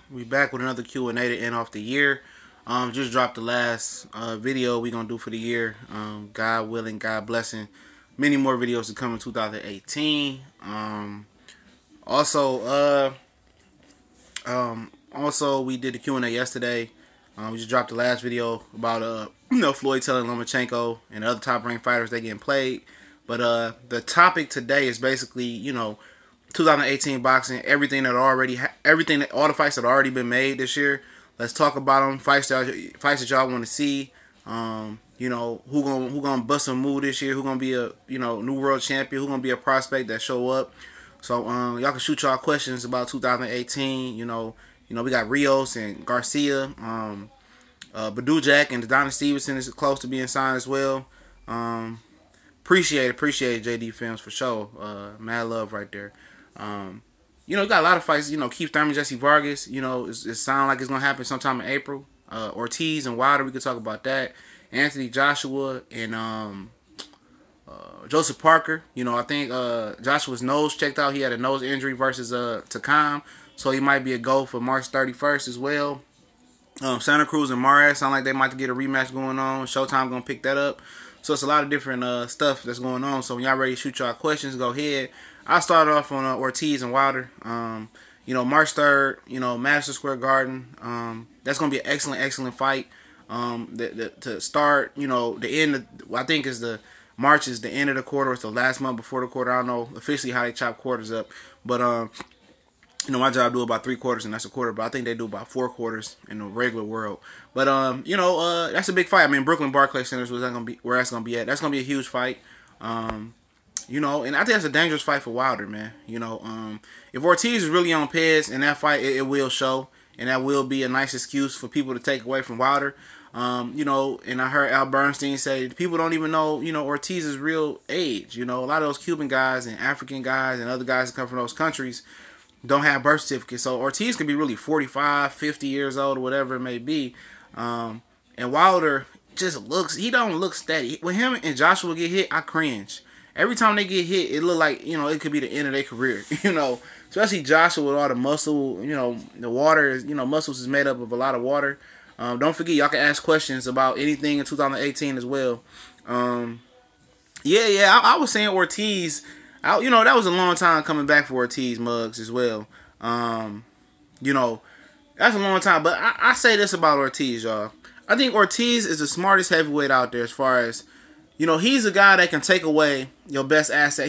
We back with another Q&A to end off the year. Just dropped the last video we gonna do for the year. God willing, God blessing. Many more videos to come in 2018. Also, we did the Q&A yesterday. We just dropped the last video about Floyd telling Lomachenko and the other top ranked fighters they getting played. But the topic today is basically 2018 boxing, all the fights that already been made this year. Let's talk about them. Fights that y'all want to see. Who gonna bust a move this year? Who gonna be a new world champion? Who gonna be a prospect that show up? So y'all can shoot y'all questions about 2018. We got Rios and Garcia. Badu Jack and Adonis Stevenson is close to being signed as well. Appreciate JD Films for sure. Mad love right there. You got a lot of fights. Keith Thurman, Jesse Vargas. It sounds like it's gonna happen sometime in April. Ortiz and Wilder, we could talk about that. Anthony Joshua and Joseph Parker. I think Joshua's nose checked out. He had a nose injury versus Takam, so he might be a go for March 31st as well. Santa Cruz and Mares sound like they might get a rematch going on. Showtime gonna pick that up. So it's a lot of different stuff that's going on. So when y'all ready to shoot y'all questions, go ahead. I'll start off on Ortiz and Wilder. March 3rd, Madison Square Garden. That's going to be an excellent fight. To start, the end, I think March is the end of the quarter. It's the last month before the quarter. I don't know officially how they chop quarters up. But, my job do about 3 quarters, and that's a quarter. But I think they do about 4 quarters in the regular world. But, that's a big fight. I mean, Brooklyn Barclays Center is where that's going to be at. That's going to be a huge fight. And I think that's a dangerous fight for Wilder, man. If Ortiz is really on pace in that fight, it will show. And that will be a nice excuse for people to take away from Wilder. And I heard Al Bernstein say people don't even know, Ortiz's real age. A lot of those Cuban guys and African guys and other guys that come from those countries don't have birth certificates. So Ortiz could be really 45, 50 years old or whatever it may be. And Wilder he don't look steady. When him and Joshua get hit, I cringe. Every time they get hit, it look like, it could be the end of their career, Especially Joshua with all the muscle, the water is, muscles is made up of a lot of water. Don't forget, y'all can ask questions about anything in 2018 as well. I was saying Ortiz, that was a long time coming back for Ortiz Muggs as well. That's a long time. But I say this about Ortiz, y'all. I think Ortiz is the smartest heavyweight out there as far as, he's a guy that can take away your best asset.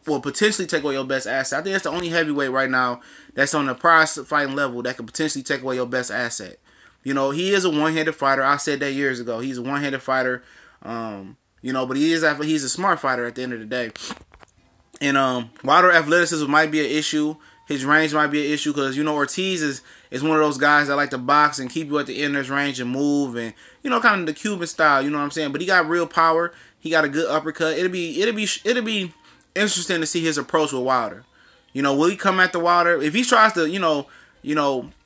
Potentially take away your best asset. I think that's the only heavyweight right now that's on the prize fighting level that can potentially take away your best asset. He is a one-handed fighter. I said that years ago. He's a one-handed fighter. But he's a smart fighter at the end of the day. And Wilder athleticism might be an issue. His range might be an issue because, Ortiz is one of those guys that like to box and keep you at the end of his range and move and, kind of the Cuban style, you know what I'm saying? But he got real power. He got a good uppercut. It'll be interesting to see his approach with Wilder. Will he come at the Wilder? If he tries to,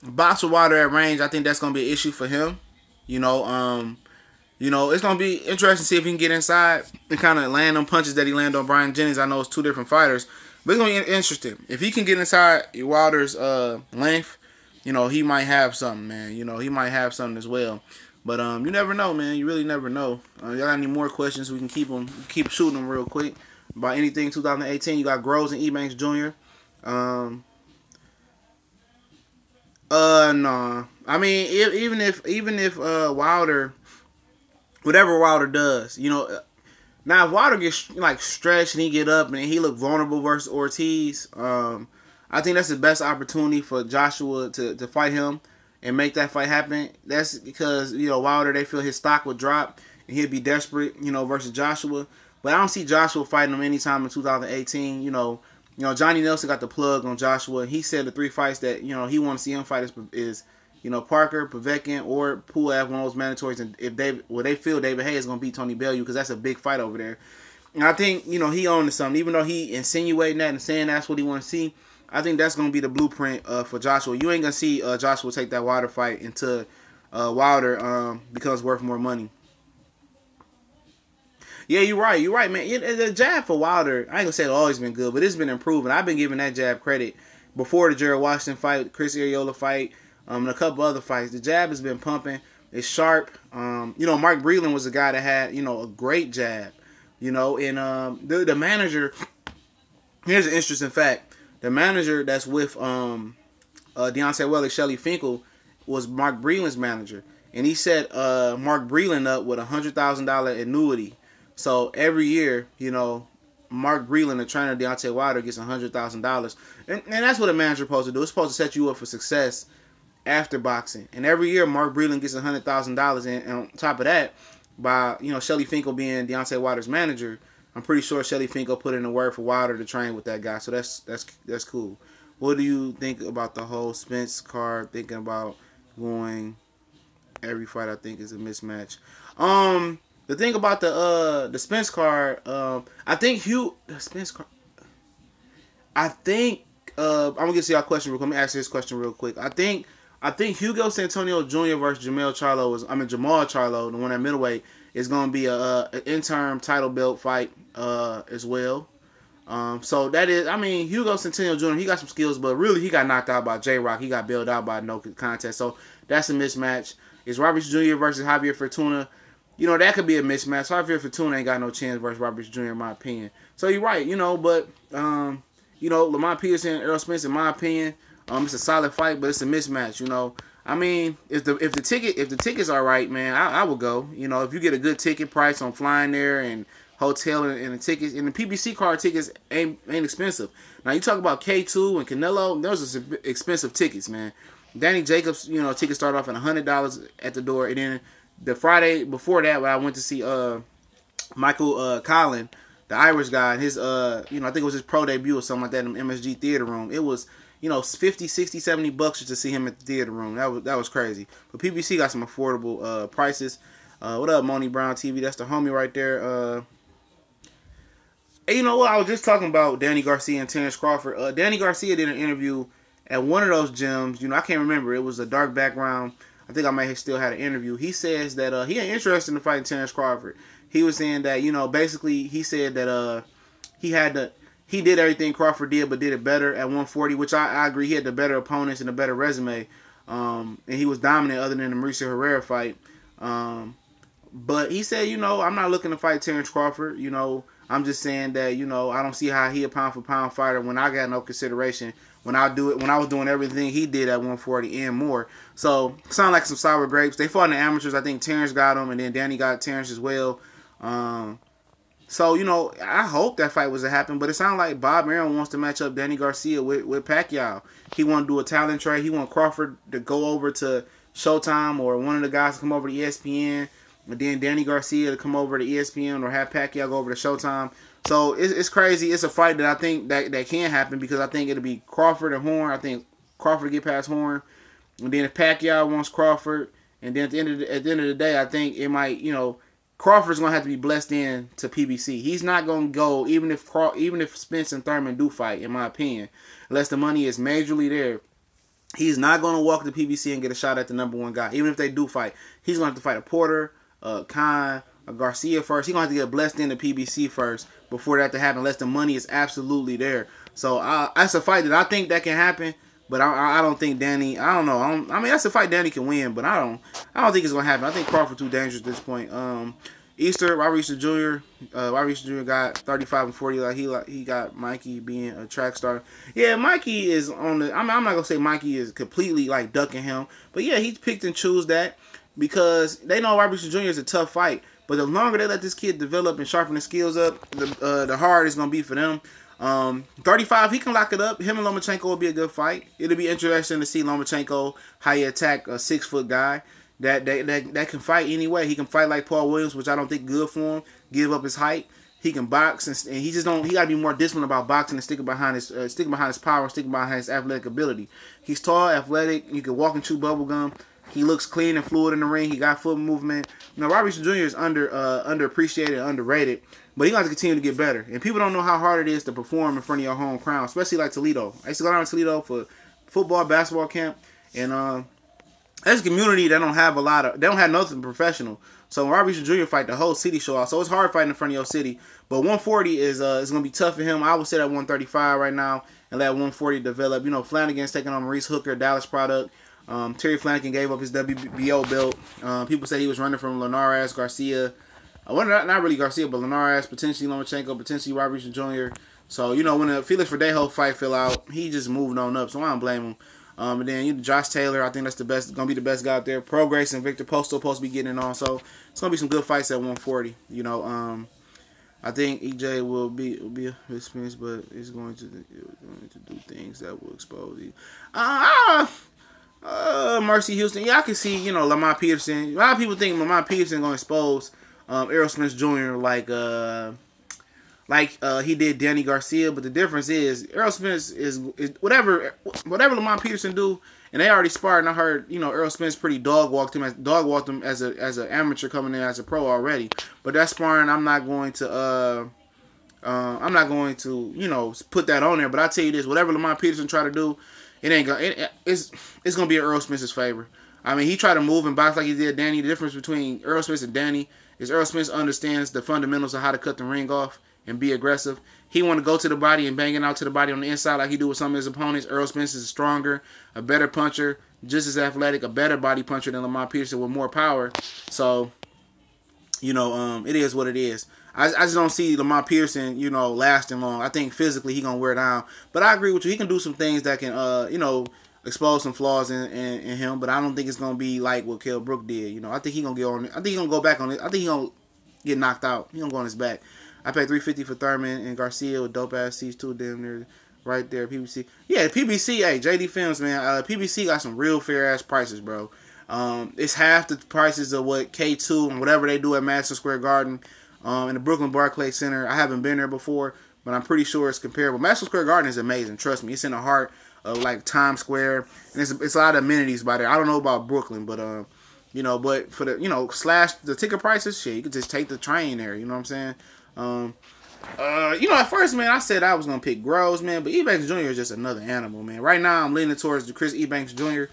box with Wilder at range, I think that's going to be an issue for him. It's going to be interesting to see if he can get inside and kind of land them punches that he landed on Brian Jennings. I know it's 2 different fighters. But it's going to be interesting. If he can get inside Wilder's length, he might have something, man. He might have something as well. But you never know, man. You really never know. Y'all got any more questions? We can keep shooting them real quick about anything 2018. You got Groves and Ebanks Jr. No. I mean, even if Wilder, whatever Wilder does, now if Wilder gets stretched and he get up and he look vulnerable versus Ortiz, I think that's the best opportunity for Joshua to fight him and make that fight happen. That's because Wilder, they feel his stock would drop and he'd be desperate, versus Joshua. But I don't see Joshua fighting him anytime in 2018. Johnny Nelson got the plug on Joshua. He said the 3 fights that he want to see him fight is Parker, Povetkin, or Pulev, one of those mandatories. And if they feel David Haye is going to beat Tony Bellew because that's a big fight over there. And I think he owned to something. Even though he insinuating that and saying that's what he want to see, I think that's going to be the blueprint for Joshua. You ain't going to see Joshua take that Wilder fight until Wilder becomes worth more money. Yeah, you're right, man. The jab for Wilder, I ain't going to say it's always been good, but it's been improving. I've been giving that jab credit before the Gerald Washington fight, Chris Arreola fight. and a couple other fights. The jab has been pumping. It's sharp. You know, Mark Breland was a guy that had, you know, a great jab. You know, and the manager. Here's an interesting fact: the manager that's with Deontay Wilder, Shelly Finkel, was Mark Breland's manager, and he set Mark Breland up with $100,000 annuity. So every year, you know, Mark Breland, the trainer of Deontay Wilder, gets $100,000, and that's what a manager is supposed to do. It's supposed to set you up for success after boxing. And every year, Mark Breland gets $100,000, and on top of that, by, you know, Shelly Finkel being Deontay Wilder's manager, I'm pretty sure Shelly Finkel put in the word for Wilder to train with that guy. So that's cool. What do you think about the whole Spence card? Thinking about going every fight, I think, is a mismatch. The thing about the Spence card, I think the Spence card. I think I'm gonna get to y'all question real quick. Let me answer this question real quick. I think Hugo Santonio Jr. versus Jermall Charlo, the one at middleweight, is gonna be an interim title belt fight as well. So that is, I mean, Hugo Santonio Jr., he got some skills, but really he got knocked out by J-Rock. He got bailed out by no contest. So that's a mismatch. It's Roberts Jr. versus Javier Fortuna. You know, that could be a mismatch. Javier Fortuna ain't got no chance versus Roberts Jr. in my opinion. So you're right, you know, but you know, Lamont Peterson, Errol Spence, in my opinion, it's a solid fight, but it's a mismatch, you know. I mean, if the tickets are right, man, I would go. You know, if you get a good ticket price on flying there and hotel and the tickets, and the PBC card tickets ain't expensive. Now you talk about K2 and Canelo, those are some expensive tickets, man. Danny Jacobs, you know, tickets start off at $100 at the door, and then the Friday before that, when I went to see Michael Quillin, the Irish guy, and his you know, I think it was his pro debut or something like that in the MSG theater room. It was, you know, 50, 60, 70 bucks just to see him at the theater room. That was crazy. But PBC got some affordable prices. What up, Moni Brown TV? That's the homie right there. And you know what? I was just talking about Danny Garcia and Terrence Crawford. Danny Garcia did an interview at one of those gyms. You know, I can't remember. It was a dark background. I think I may have still had an interview. He says that he ain't interested in fighting Terrence Crawford. He was saying that, you know, basically he said that he did everything Crawford did, but did it better at 140, which I agree. He had the better opponents and a better resume. And he was dominant other than the Mauricio Herrera fight. But he said, you know, I'm not looking to fight Terrence Crawford. You know, I'm just saying that, you know, I don't see how he a pound-for-pound fighter when I got no consideration. When I was doing everything he did at 140 and more. So, sound like some sour grapes. They fought in the amateurs. I think Terrence got him, and then Danny got Terrence as well. So, you know, I hope that fight was to happen, but it sounds like Bob Arum wants to match up Danny Garcia with Pacquiao. He want to do a talent trade. He want Crawford to go over to Showtime or one of the guys to come over to ESPN, and then Danny Garcia to come over to ESPN or have Pacquiao go over to Showtime. So it's crazy. It's a fight that I think that can happen because I think it'll be Crawford and Horn. I think Crawford get past Horn, and then if Pacquiao wants Crawford, and then at the end of the day, I think it might, you know, Crawford's gonna have to be blessed in to PBC. He's not gonna go even if Spence and Thurman do fight, in my opinion, unless the money is majorly there. He's not gonna walk to PBC and get a shot at the #1 guy. Even if they do fight, he's gonna have to fight a Porter, Khan, a Garcia first. He's gonna have to get blessed into PBC first before that to happen, unless the money is absolutely there. So that's a fight that I think that can happen. But I don't think Danny. I don't know. I mean, that's a fight Danny can win, but I don't think it's gonna happen. I think Crawford too dangerous at this point. Robert Easter Jr. Robert Easter Jr. got 35 and 40. Like he got Mikey being a track star. Yeah, Mikey is on the. I'm not gonna say Mikey is completely like ducking him, but yeah, he picked and chose that because they know Robert Easter Jr. is a tough fight. But the longer they let this kid develop and sharpen his skills up, the harder it's gonna be for them. 35, he can lock it up. Him and Lomachenko will be a good fight. It'll be interesting to see Lomachenko how he attack a 6-foot guy that can fight anyway. He can fight like Paul Williams, which I don't think good for him. Give up his height. He can box and he just don't. He gotta be more disciplined about boxing and sticking behind his power, sticking behind his athletic ability. He's tall, athletic. You can walk and chew bubble gum. He looks clean and fluid in the ring. He got foot movement. You know, Robert Easter Jr. is underappreciated and underrated. But he's going to continue to get better. And people don't know how hard it is to perform in front of your home crowd, especially like Toledo. I used to go down to Toledo for football, basketball camp. And as a community, they don't have nothing professional. So when Robert Easter Jr. fight, the whole city show out. So it's hard fighting in front of your city. But 140 is going to be tough for him. I would say that 135 right now and let 140 develop. You know, Flanagan's taking on Maurice Hooker, Dallas product. Terry Flanagan gave up his WBO belt. People say he was running from Ramirez, Garcia. Well, not really Garcia, but Ramirez, potentially Lomachenko, potentially Rodriguez Jr. So, you know, when the Felix Verdejo fight fell out, he just moved on up. So I don't blame him. And then Josh Taylor, I think that's going to be the best guy out there. Prograis and Victor Post supposed to be getting it on. So it's going to be some good fights at 140. You know, I think EJ will be a Spence, but it's going to do things that will expose you. Mercy Houston. Yeah, I can see, you know, Lamont Peterson. A lot of people think Lamont Peterson going to expose Errol Spence Jr. like he did Danny Garcia, but the difference is Errol Spence is whatever Lamont Peterson do, and they already sparred. And I heard, you know, Errol Spence pretty dog walked him as an amateur coming in as a pro already. But that sparring, I'm not going to you know, put that on there. But I tell you this, whatever Lamont Peterson try to do, it's gonna be in Errol Spence's favor. I mean, he tried to move and box like he did Danny. The difference between Errol Spence and Danny is Errol Spence understands the fundamentals of how to cut the ring off and be aggressive. He want to go to the body and bang it out to the body on the inside like he do with some of his opponents. Errol Spence is stronger, a better puncher, just as athletic, a better body puncher than Lamont Peterson with more power. So, you know, it is what it is. I just don't see Lamont Peterson, you know, lasting long. I think physically he gonna wear down. But I agree with you. He can do some things that can, you know, expose some flaws in him. But I don't think it's gonna be like what Kell Brook did. You know, I think he gonna get on. I think he gonna go back on it. I think he gonna get knocked out. He gonna go on his back. I paid $350 for Thurman and Garcia with dope ass seats too. Damn near right there. PBC. Yeah, PBC. Hey, JD Films, man. PBC got some real fair ass prices, bro. It's half the prices of what K2 and whatever they do at Madison Square Garden. In the Brooklyn Barclays Center. I haven't been there before, but I'm pretty sure it's comparable. Madison Square Garden is amazing. Trust me. It's in the heart of like Times Square. And it's a lot of amenities by there. I don't know about Brooklyn, but you know, but for the, you know, slash the ticket prices, shit, you could just take the train there. You know what I'm saying? You know, at first, man, I said I was gonna pick Groves, man, but Ebanks Jr. is just another animal, man. Right now, I'm leaning towards the Chris Ebanks Jr.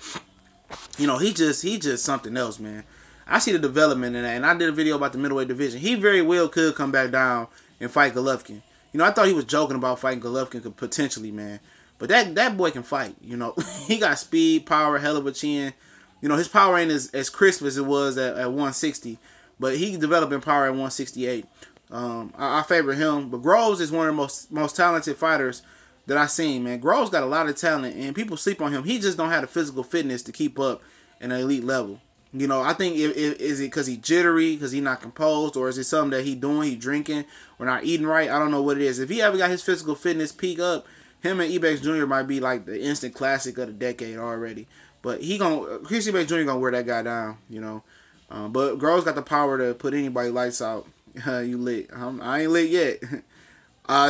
You know, he just something else, man. I see the development in that, and I did a video about the middleweight division. He very well could come back down and fight Golovkin. You know, I thought he was joking about fighting Golovkin potentially, man. But that boy can fight, you know. He got speed, power, hell of a chin. You know, his power ain't as crisp as it was at 160, but he developed in power at 168. I favor him, but Groves is one of the most talented fighters that I've seen, man. Groves got a lot of talent, and people sleep on him. He just don't have the physical fitness to keep up at an elite level. You know, I think is it because he jittery, because he not composed, or is it something that he doing, he drinking, or not eating right? I don't know what it is. If he ever got his physical fitness peak up, him and Ebanks Jr. might be like the instant classic of the decade already. But Chris Ebanks Jr. gonna wear that guy down, you know. But Groves got the power to put anybody lights out. You lit? I ain't lit yet.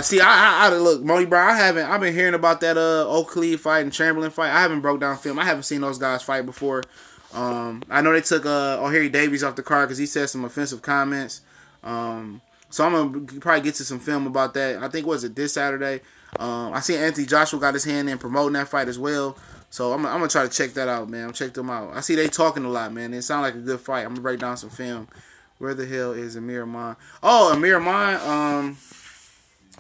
See, I look, Moni Brown. I've been hearing about that Oakley fight and Chamberlain fight. I haven't broke down film. I haven't seen those guys fight before. I know they took O'Harry Davies off the card because he said some offensive comments. So I'm gonna probably get to some film about that. I think this Saturday. I see Anthony Joshua got his hand in promoting that fight as well. So I'm gonna try to check that out, man. Check them out. I see they talking a lot, man. It sounds like a good fight. I'm gonna break down some film. Where the hell is Amir Ahman? Oh, Amir Ahman.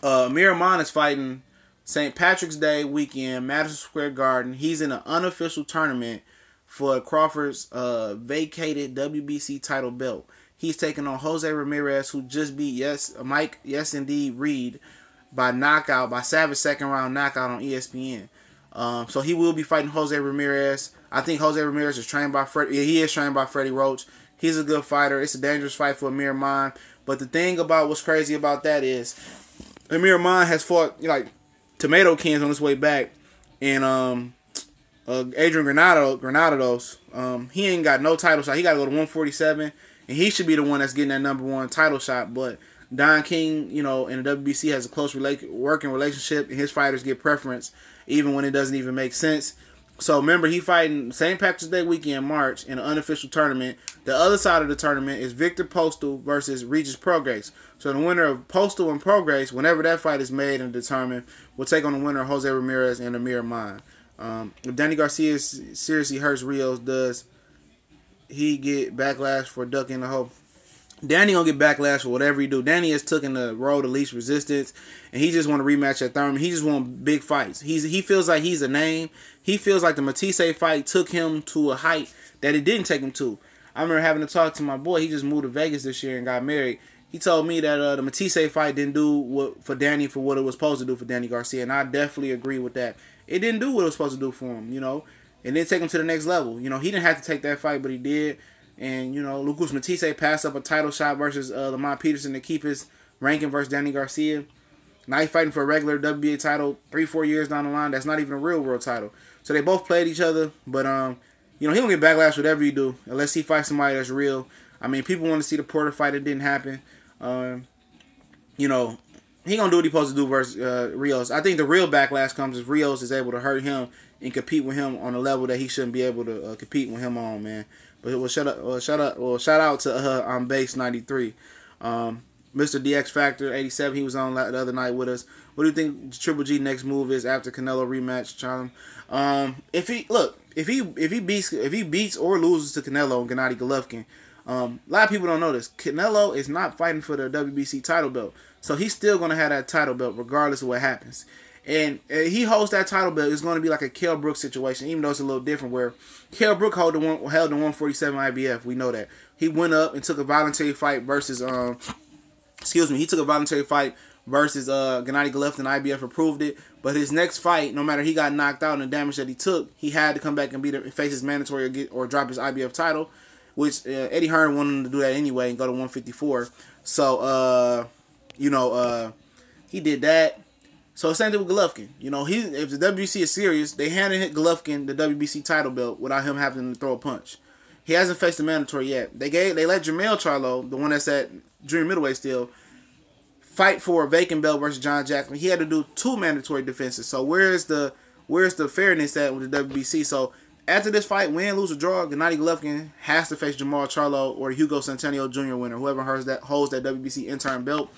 Amir Ahman is fighting St. Patrick's Day weekend, Madison Square Garden. He's in an unofficial tournament for Crawford's vacated WBC title belt. He's taking on Jose Ramirez, who just beat Mike Reed by savage second round knockout on ESPN. So he will be fighting Jose Ramirez. I think Jose Ramirez is trained by Freddie. Yeah, he is trained by Freddie Roach. He's a good fighter. It's a dangerous fight for Amir Ahman. But the thing about what's crazy about that is Amir Ahman has fought like tomato cans on his way back, and Adrian Granados, he ain't got no title shot. He got to go to 147, and he should be the one that's getting that #1 title shot. But Don King, you know, in the WBC has a close working relationship, and his fighters get preference even when it doesn't even make sense. So remember, he fighting St. Patrick's Day weekend, March, in an unofficial tournament. The other side of the tournament is Victor Postal versus Regis Prograis. So the winner of Postal and Prograis, whenever that fight is made and determined, will take on the winner of Jose Ramirez and Amir Ahman. If Danny Garcia seriously hurts Rios, does he get backlash for ducking the hole? Danny gonna get backlash for whatever he do. Danny has taken the road of least resistance, and he just want to rematch at Thurman. He just want big fights. He feels like he's a name. He feels like the Matisse fight took him to a height that it didn't take him to. I remember having to talk to my boy. He just moved to Vegas this year and got married. He told me that the Matisse fight didn't do what for Danny for what it was supposed to do for Danny Garcia, and I definitely agree with that. It didn't do what it was supposed to do for him, you know, and then take him to the next level. You know, he didn't have to take that fight, but he did. And, you know, Lucas Matisse passed up a title shot versus Lamont Peterson to keep his ranking versus Danny Garcia. Now he's fighting for a regular WBA title 3-4 years down the line. That's not even a real world title. So they both played each other. But, you know, he don't get backlash whatever you do unless he fights somebody that's real. I mean, people want to see the Porter fight. It didn't happen. You know, he going to do what he's supposed to do versus Rios. I think the real backlash comes if Rios is able to hurt him and compete with him on a level that he shouldn't be able to compete with him on, man. But shout out to Base 93, Mr. DX Factor 87. He was on the other night with us. What do you think Triple G next move is after Canelo rematch? Charlo? If he beats or loses to Canelo and Gennady Golovkin, a lot of people don't know this. Canelo is not fighting for the WBC title belt, so he's still gonna have that title belt regardless of what happens. And he holds that title belt. It's going to be like a Kell Brook situation, even though it's a little different. Where Kell Brook held the 147 IBF, we know that he went up and took a voluntary fight versus he took a voluntary fight versus Gennady Golovkin. IBF approved it, but his next fight, no matter he got knocked out and the damage that he took, he had to come back and face his mandatory or drop his IBF title, which Eddie Hearn wanted him to do that anyway and go to 154. So he did that. So same thing with Golovkin. You know, if the WBC is serious, they hadn't hit Golovkin the WBC title belt without him having to throw a punch. He hasn't faced the mandatory yet. They let Jermall Charlo, the one that's at junior middleweight still, fight for a vacant belt versus John Jackson. He had to do 2 mandatory defenses. So where's the fairness at with the WBC? So after this fight, win, lose, or draw, Gennady Golovkin has to face Jermall Charlo or Hugo Centennial Jr. winner, whoever holds that WBC interim belt.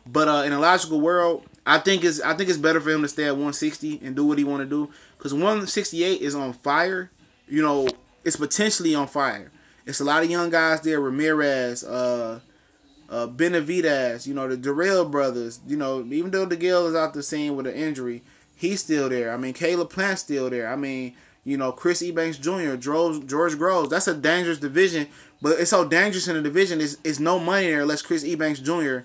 But in a logical world, I think it's better for him to stay at 160 and do what he want to do, because 168 is on fire. You know, it's potentially on fire. It's a lot of young guys there. Ramirez, Benavidez, you know, the Durrell brothers. You know, even though DeGale is out the scene with an injury, he's still there. I mean, Caleb Plant's still there. I mean, you know, Chris Eubanks Jr., George Groves. That's a dangerous division, but it's so dangerous in the division. It's no money there unless Chris Eubanks Jr.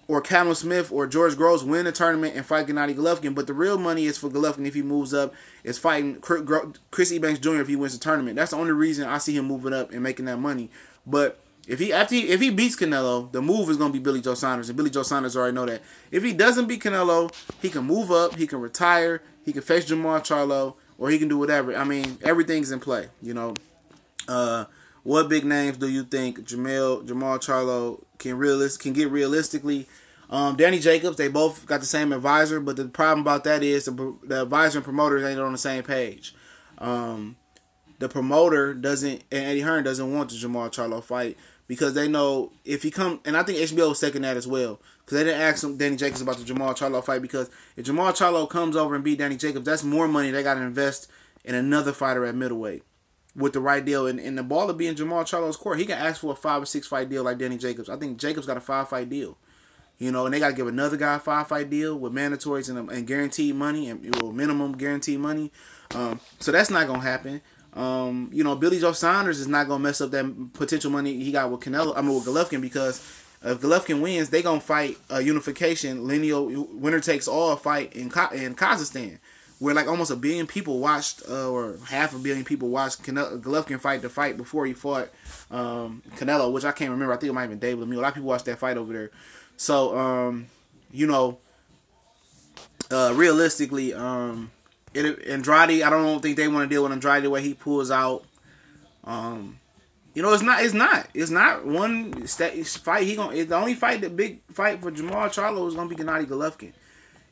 or Callum Smith or George Groves win the tournament and fight Gennady Golovkin. But the real money is for Golovkin if he moves up, is fighting Chris Eubanks Jr. if he wins the tournament. That's the only reason I see him moving up and making that money. But if he beats Canelo, the move is going to be Billy Joe Saunders, and Billy Joe Saunders already know that. If he doesn't beat Canelo, he can move up, he can retire, he can face Jermall Charlo, or he can do whatever. I mean, everything's in play, you know. What big names do you think Jermall Charlo can get realistically? Danny Jacobs, they both got the same advisor, but the problem about that is the advisor and promoters ain't on the same page. The promoter doesn't, and Eddie Hearn doesn't want the Jermall Charlo fight because they know if he come, and I think HBO was second that as well, because they didn't ask Danny Jacobs about the Jermall Charlo fight, because if Jermall Charlo comes over and beat Danny Jacobs, that's more money they got to invest in another fighter at middleweight with the right deal. And the ball of being Jermall Charlo's court, he can ask for a 5 or 6 fight deal like Danny Jacobs. I think Jacobs got a 5-fight deal. You know, and they got to give another guy a 5-fight deal with mandatories and guaranteed money and minimum guaranteed money. So that's not going to happen. You know, Billy Joe Saunders is not going to mess up that potential money he got with with Golovkin, because if Golovkin wins, they going to fight a unification, lineal, winner takes all fight in Kazakhstan, where like almost 1 billion people watched, or 500 million people watched Golovkin fight the fight before he fought Canelo, which I can't remember. I think it might have been David Lemieux. A lot of people watched that fight over there. So, you know, realistically, Andrade, I don't think they want to deal with Andrade the way he pulls out. You know, it's not one fight. The only fight, the big fight for Jermall Charlo is gonna be Gennady Golovkin.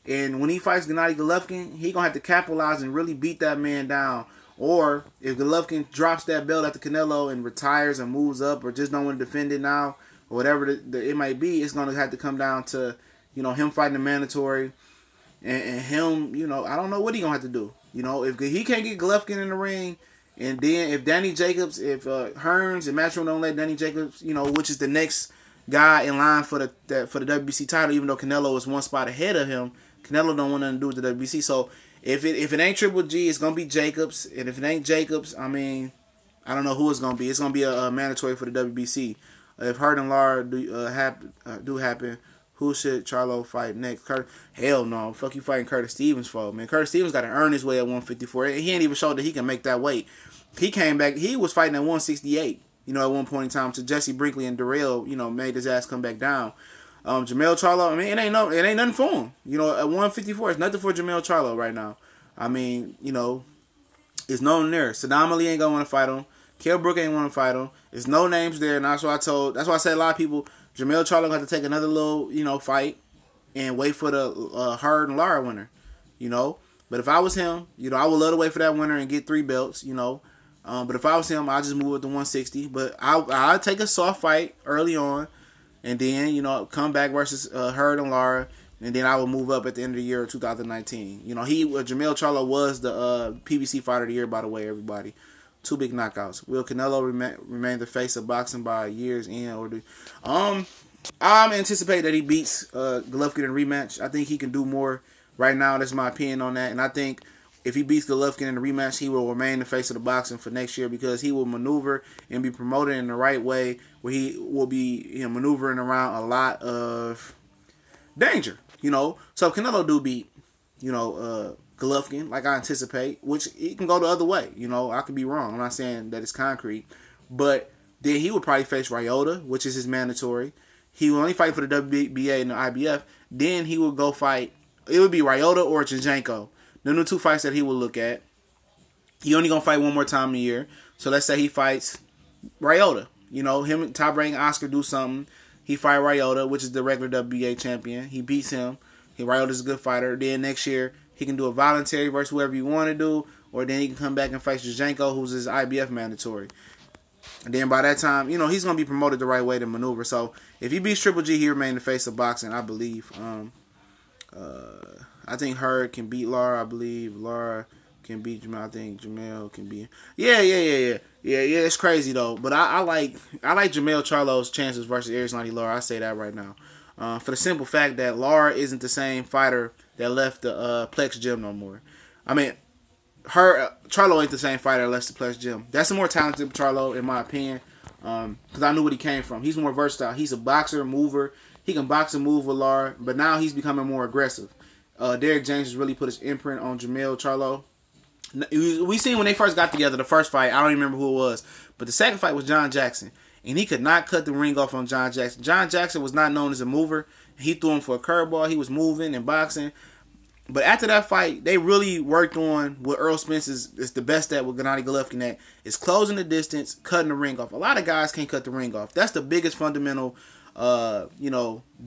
And when he fights Gennady Golovkin, he gonna have to capitalize and really beat that man down. Or if Golovkin drops that belt at the Canelo and retires and moves up, or just don't want to defend it now, or whatever it might be, it's gonna have to come down to, you know, him fighting the mandatory, and him, you know, I don't know what he gonna have to do. You know, if he can't get Golovkin in the ring, and then if Danny Jacobs, if Hearns and Matchroom don't let Danny Jacobs, you know, which is the next guy in line for the WBC title, even though Canelo is one spot ahead of him. Canelo don't want nothing to do with the WBC. So if it ain't Triple G, it's gonna be Jacobs. And if it ain't Jacobs, I mean, I don't know who it's gonna be. It's gonna be a mandatory for the WBC. If Hurd and Lara do happen, who should Charlo fight next? Hell no. Fuck you fighting Curtis Stevens for, man. Curtis Stevens got to earn his way at 154. He ain't even showed that he can make that weight. He came back. He was fighting at 168, at one point in time, to Jesse Brinkley and Darrell, made his ass come back down. Jermall Charlo, I mean, it ain't nothing for him. At 154, it's nothing for Jermall Charlo right now. I mean, it's known there. Saddam Ali ain't gonna want to fight him. Kell Brook ain't want to fight him. There's no names there, and that's why I said a lot of people, Jermall Charlo got to take another little, fight and wait for the Hurd and Lara winner, But if I was him, I would love to wait for that winner and get 3 belts, But if I was him, I'd just move it to 160. But I'd take a soft fight early on, and then, come back versus Hurd and Lara, and then I would move up at the end of the year of 2019. Jermall Charlo was the PBC Fighter of the Year, by the way, everybody. 2 big knockouts. Will Canelo remain the face of boxing by year's end? Or I'm anticipating that he beats Golovkin in a rematch. I think he can do more right now. That's my opinion on that. And I think if he beats Golovkin in a rematch, he will remain the face of the boxing for next year, because he will maneuver and be promoted in the right way, where he will be maneuvering around a lot of danger. So if Canelo do beat, Golovkin, like I anticipate, which it can go the other way. I could be wrong. I'm not saying that it's concrete. But then he would probably face Ryota, which is his mandatory. He will only fight for the WBA and the IBF. Then he would go fight, it would be Ryota or Zinchenko. Them are 2 fights that he would look at. He only going to fight one more time a year. So let's say he fights Ryota. Him and top-ranking Oscar do something. He fight Ryota, which is the regular WBA champion. He beats him. Ryota's a good fighter. Then next year, he can do a voluntary versus whoever you want to do, or then he can come back and fight Zinchenko, who's his IBF mandatory. And then by that time, he's going to be promoted the right way to maneuver. So if he beats Triple G, he remain the face of boxing, I believe. I think Hurd can beat Lara. I believe Lara can beat Jermall. I think Jermall can beat. Yeah. It's crazy though, but I like Jermall Charlo's chances versus Arislandi Lara. I say that right now, for the simple fact that Lara isn't the same fighter that left the Plex gym no more. I mean, Charlo ain't the same fighter that left the Plex gym. That's a more talented Charlo, in my opinion, because I knew what he came from. He's more versatile. He's a boxer, mover. He can box and move with Lara, but now he's becoming more aggressive. Derek James has really put his imprint on Jermall Charlo. We seen when they first got together, the first fight, I don't even remember who it was, but the second fight was John Jackson, and he could not cut the ring off on John Jackson. John Jackson was not known as a mover. He threw him for a curveball. He was moving and boxing. But after that fight, they really worked on what Earl Spence is the best at with Gennady Golovkin at, is closing the distance, cutting the ring off. A lot of guys can't cut the ring off. That's the biggest fundamental,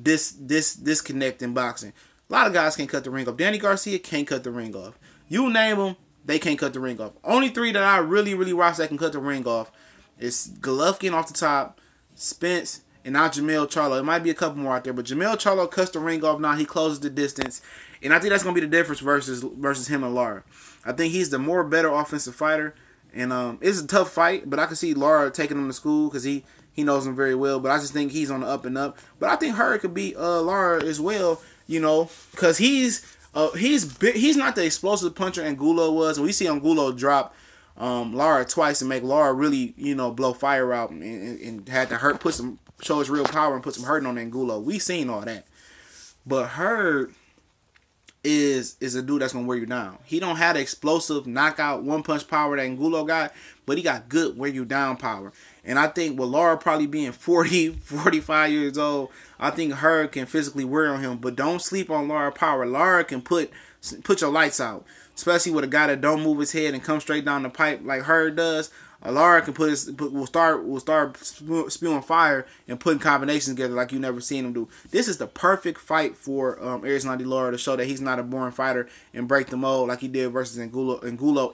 disconnect in boxing. A lot of guys can't cut the ring off. Danny Garcia can't cut the ring off. You name them, they can't cut the ring off. Only 3 that I really, really watch that can cut the ring off is Golovkin off the top, Spence, and now Jermall Charlo. It might be a couple more out there, but Jermall Charlo cuts the ring off now. He closes the distance. And I think that's going to be the difference versus him and Lara. I think he's the more better offensive fighter. And it's a tough fight, but I can see Lara taking him to school because he knows him very well. But I just think he's on the up and up. But I think Hurd could beat Lara as well, because he's big. He's not the explosive puncher Angulo was. And we see Angulo drop Lara twice and make Lara really, blow fire out and had to show his real power and put some hurting on Angulo. We seen all that. But Hurd is a dude that's going to wear you down. He don't have the explosive knockout one-punch power that Angulo got, but he got good wear-you-down power. And I think with Lara probably being 40, 45 years old, I think Hurd can physically wear on him. But don't sleep on Lara power. Lara can put your lights out, especially with a guy that don't move his head and come straight down the pipe like Hurd does. Lara can will start spewing fire and putting combinations together like you never seen him do. This is the perfect fight for Arislandi Lara to show that he's not a boring fighter and break the mold like he did versus Angulo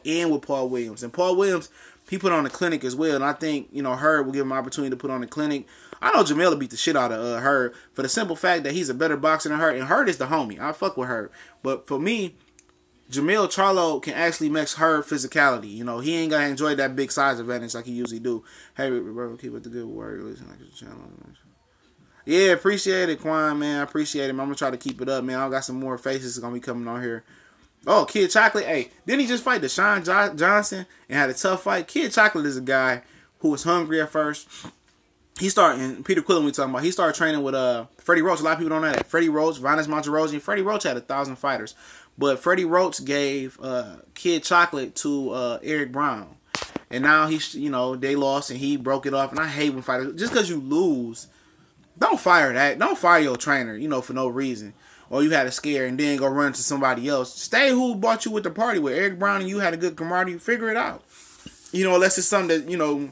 and with Paul Williams. And Paul Williams, he put on a clinic as well, and I think Hurd will give him an opportunity to put on a clinic. I know Jermall will beat the shit out of Hurd for the simple fact that he's a better boxer than Hurd, and Hurd is the homie. I fuck with Hurd, but for me, Jermall Charlo can actually mix Hurd physicality. He ain't gonna enjoy that big size advantage like he usually do. Hey, bro, keep up the good work. Listen, like the channel. Yeah, appreciate it, Quan, man. I appreciate it, man. I'm gonna try to keep it up, man. I got some more faces gonna be coming on here. Oh, Kid Chocolate. Hey, didn't he just fight Deshaun Johnson and had a tough fight? Kid Chocolate is a guy who was hungry at first. He started, and Peter Quillin we talking about, he started training with Freddie Roach. A lot of people don't know that. Freddie Roach, Vinus Monterose, and Freddie Roach had 1,000 fighters. But Freddie Roach gave Kid Chocolate to Eric Brown. And now they lost and he broke it off. And I hate when fighters, just because you lose, don't fire that. Don't fire your trainer, for no reason. Or you had a scare and then go run to somebody else. Stay who brought you with the party with. Eric Brown and you had a good camaraderie. Figure it out. Unless it's something that,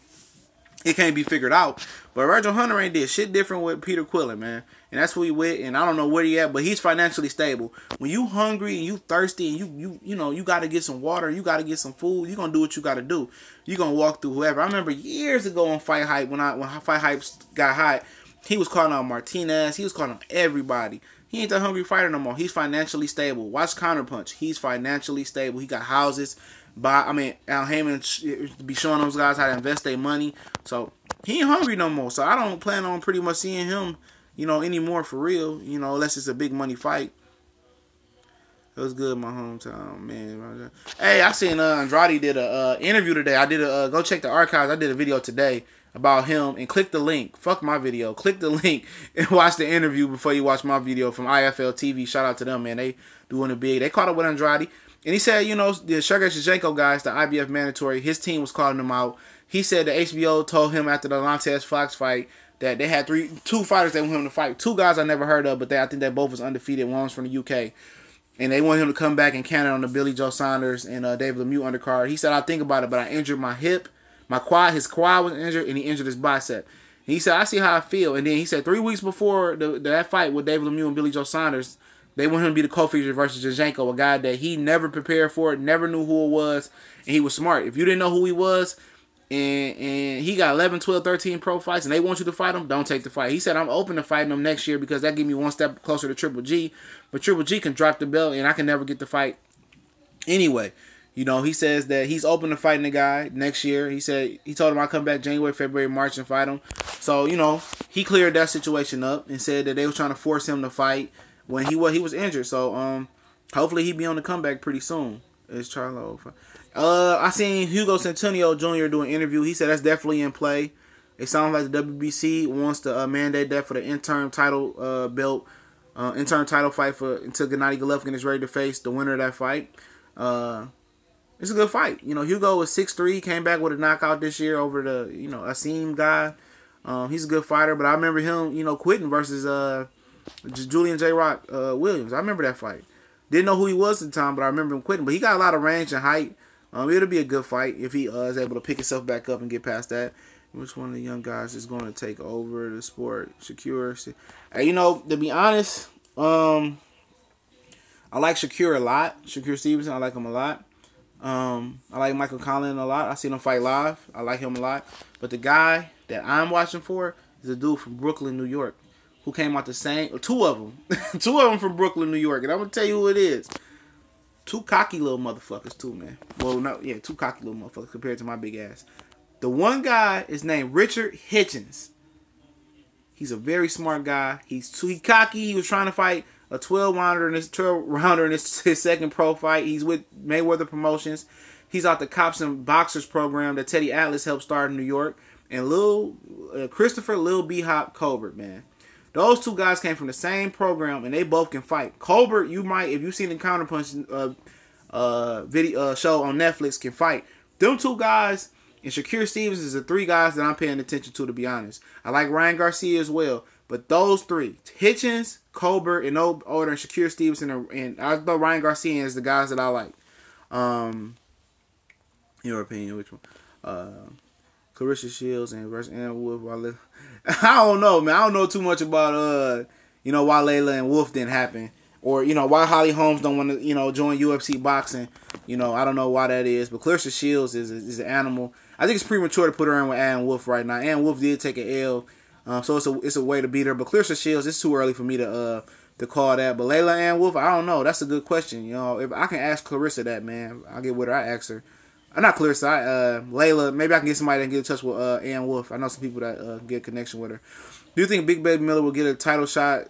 it can't be figured out. But Virgil Hunter ain't did shit different with Peter Quillin, man. And that's who he with. And I don't know where he at, but he's financially stable. When you hungry and you thirsty and you got to get some water, you got to get some food, you going to do what you got to do. You going to walk through whoever. I remember years ago on Fight Hype, when Fight Hype got hot, he was calling out Martinez. He was calling out everybody. He ain't that hungry fighter no more. He's financially stable. Watch Counterpunch. He's financially stable. He got houses. Al Heyman be showing those guys how to invest their money. So he ain't hungry no more. So I don't plan on pretty much seeing him, anymore for real. Unless it's a big money fight. It was good, my hometown, man. Hey, I seen Andrade did a interview today. I did go check the archives. I did a video today about him, and click the link. Fuck my video. Click the link and watch the interview before you watch my video from IFL TV. Shout out to them, man. They doing it big. They caught up with Andrade. And he said, the Sergey Shevchenko guys, the IBF mandatory, his team was calling them out. He said the HBO told him after the Lantes Fox fight that they had two fighters they want him to fight. Two guys I never heard of, but I think they both was undefeated. One was from the UK. And they want him to come back in Canada on the Billy Joe Saunders and David Lemieux undercard. He said, I think about it, but I injured my hip. My quad, his quad was injured, and he injured his bicep. And he said, I see how I feel. And then he said 3 weeks before that fight with David Lemieux and Billy Joe Saunders, they want him to be the co-feature versus Shevchenko, a guy that he never prepared for it, never knew who it was, and he was smart. If you didn't know who he was, and he got 11, 12, 13 pro fights, and they want you to fight him, don't take the fight. He said, I'm open to fighting him next year because that gives me one step closer to Triple G. But Triple G can drop the belt, and I can never get the fight anyway. He says that he's open to fighting the guy next year. He said he told him I'll come back January, February, March and fight him. So, he cleared that situation up and said that they were trying to force him to fight when he was injured. So, hopefully he be on the comeback pretty soon. It's Charlo. I seen Hugo Centennial Jr. do an interview. He said that's definitely in play. It sounds like the WBC wants to mandate that for the interim title belt, interim title fight until Gennady Golovkin is ready to face the winner of that fight. It's a good fight. Hugo was 6'3", came back with a knockout this year over the, Asim guy. He's a good fighter, but I remember him, quitting versus Julian J. Rock Williams. I remember that fight. Didn't know who he was at the time, but I remember him quitting. But he got a lot of range and height. It'll be a good fight if he is able to pick himself back up and get past that. Which one of the young guys is going to take over the sport? Shakur. Hey, to be honest, I like Shakur a lot. Shakur Stevenson, I like him a lot. I like Michael Collin a lot. I seen him fight live. I like him a lot. But the guy that I'm watching for is a dude from Brooklyn, New York, who came out the same. Two of them. Two of them from Brooklyn, New York. And I'm going to tell you who it is. Two cocky little motherfuckers, too, man. Well, no, yeah, two cocky little motherfuckers compared to my big ass. The one guy is named Richard Hitchens. He's a very smart guy. He's cocky. He was trying to fight a 12-rounder in his second pro fight. He's with Mayweather Promotions. He's out the Cops and Boxers program that Teddy Atlas helped start in New York. And Christopher Lil B-Hop Colbert, man. Those two guys came from the same program, and they both can fight. Colbert, you might, if you've seen the Counterpunch video show on Netflix, can fight. Them two guys and Shakur Stevens is the three guys that I'm paying attention to be honest. I like Ryan Garcia as well. But those three, Hitchens, Colbert, and no older than Shakur Stevenson, and I know Ryan Garcia is the guys that I like. Your opinion, which one? Clarissa Shields and versus Ann Wolf. I don't know, man. I don't know too much about why Layla and Wolf didn't happen, or why Holly Holmes don't want to join UFC boxing. I don't know why that is, but Clarissa Shields is an animal. I think it's premature to put her in with Ann Wolf right now. Ann Wolf did take an L. So it's a way to beat her. But Clarissa Shields, it's too early for me to call that. But Layla Ann Wolf, I don't know. That's a good question. If I can ask Clarissa that, man, I'll get with her. I ask her. Not Clarissa. Layla. Maybe I can get somebody that can get in touch with Ann Wolf. I know some people that get a connection with her. Do you think Big Baby Miller will get a title shot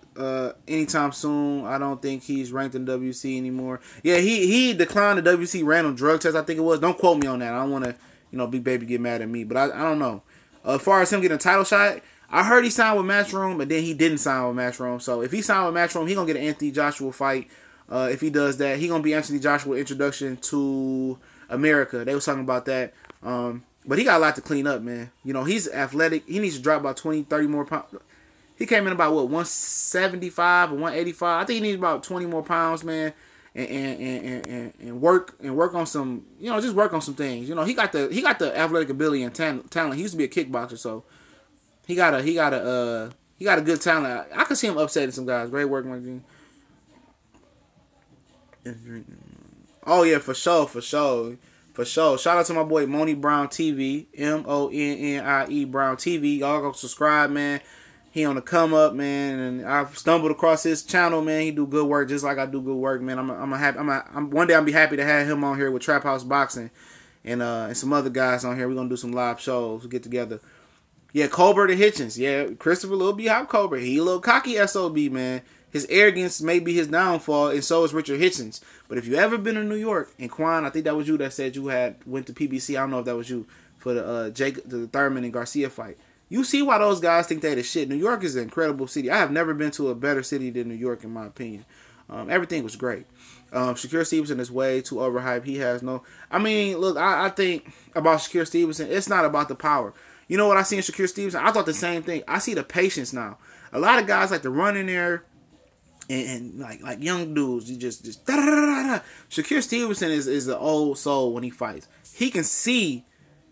anytime soon? I don't think he's ranked in WC anymore. Yeah, he declined the WC random drug test, I think it was. Don't quote me on that. I don't want to, Big Baby get mad at me. But I don't know. As far as him getting a title shot, I heard he signed with Matchroom, but then he didn't sign with Matchroom. So if he signed with Matchroom, he's going to get an Anthony Joshua fight. If he does that, he's going to be Anthony Joshua introduction to America. They was talking about that. But he got a lot to clean up, man. He's athletic. He needs to drop about 20, 30 more pounds. He came in about, 175 or 185. I think he needs about 20 more pounds, man. And work on some, just work on some things. He got the athletic ability and talent. He used to be a kickboxer, so he got a good talent. I could see him upsetting some guys. Great work, Martin. Oh yeah, for sure. Shout out to my boy Moni Brown TV, MONNIE Brown TV. Y'all go subscribe, man. He on the come up, man, and I've stumbled across his channel, man. He do good work just like I do good work, man. One day I'll be happy to have him on here with Trap House Boxing and some other guys on here. We're gonna do some live shows. We'll get together. Yeah, Colbert and Hitchens. Yeah, Christopher Lil B. Hop Colbert. He a little cocky SOB, man. His arrogance may be his downfall, and so is Richard Hitchens. But if you ever been to New York, and Quan, I think that was you that said you went to PBC. I don't know if that was you for the Thurman and Garcia fight. You see why those guys think they the shit. New York is an incredible city. I have never been to a better city than New York, in my opinion. Everything was great. Shakur Stevenson is way too overhyped. He has no... look, I think about Shakur Stevenson, it's not about the power. You know what I see in Shakur Stevenson? I thought the same thing. I see the patience now. A lot of guys like to run in there and like young dudes, you just da da da da da. Shakur Stevenson is the old soul when he fights. He can see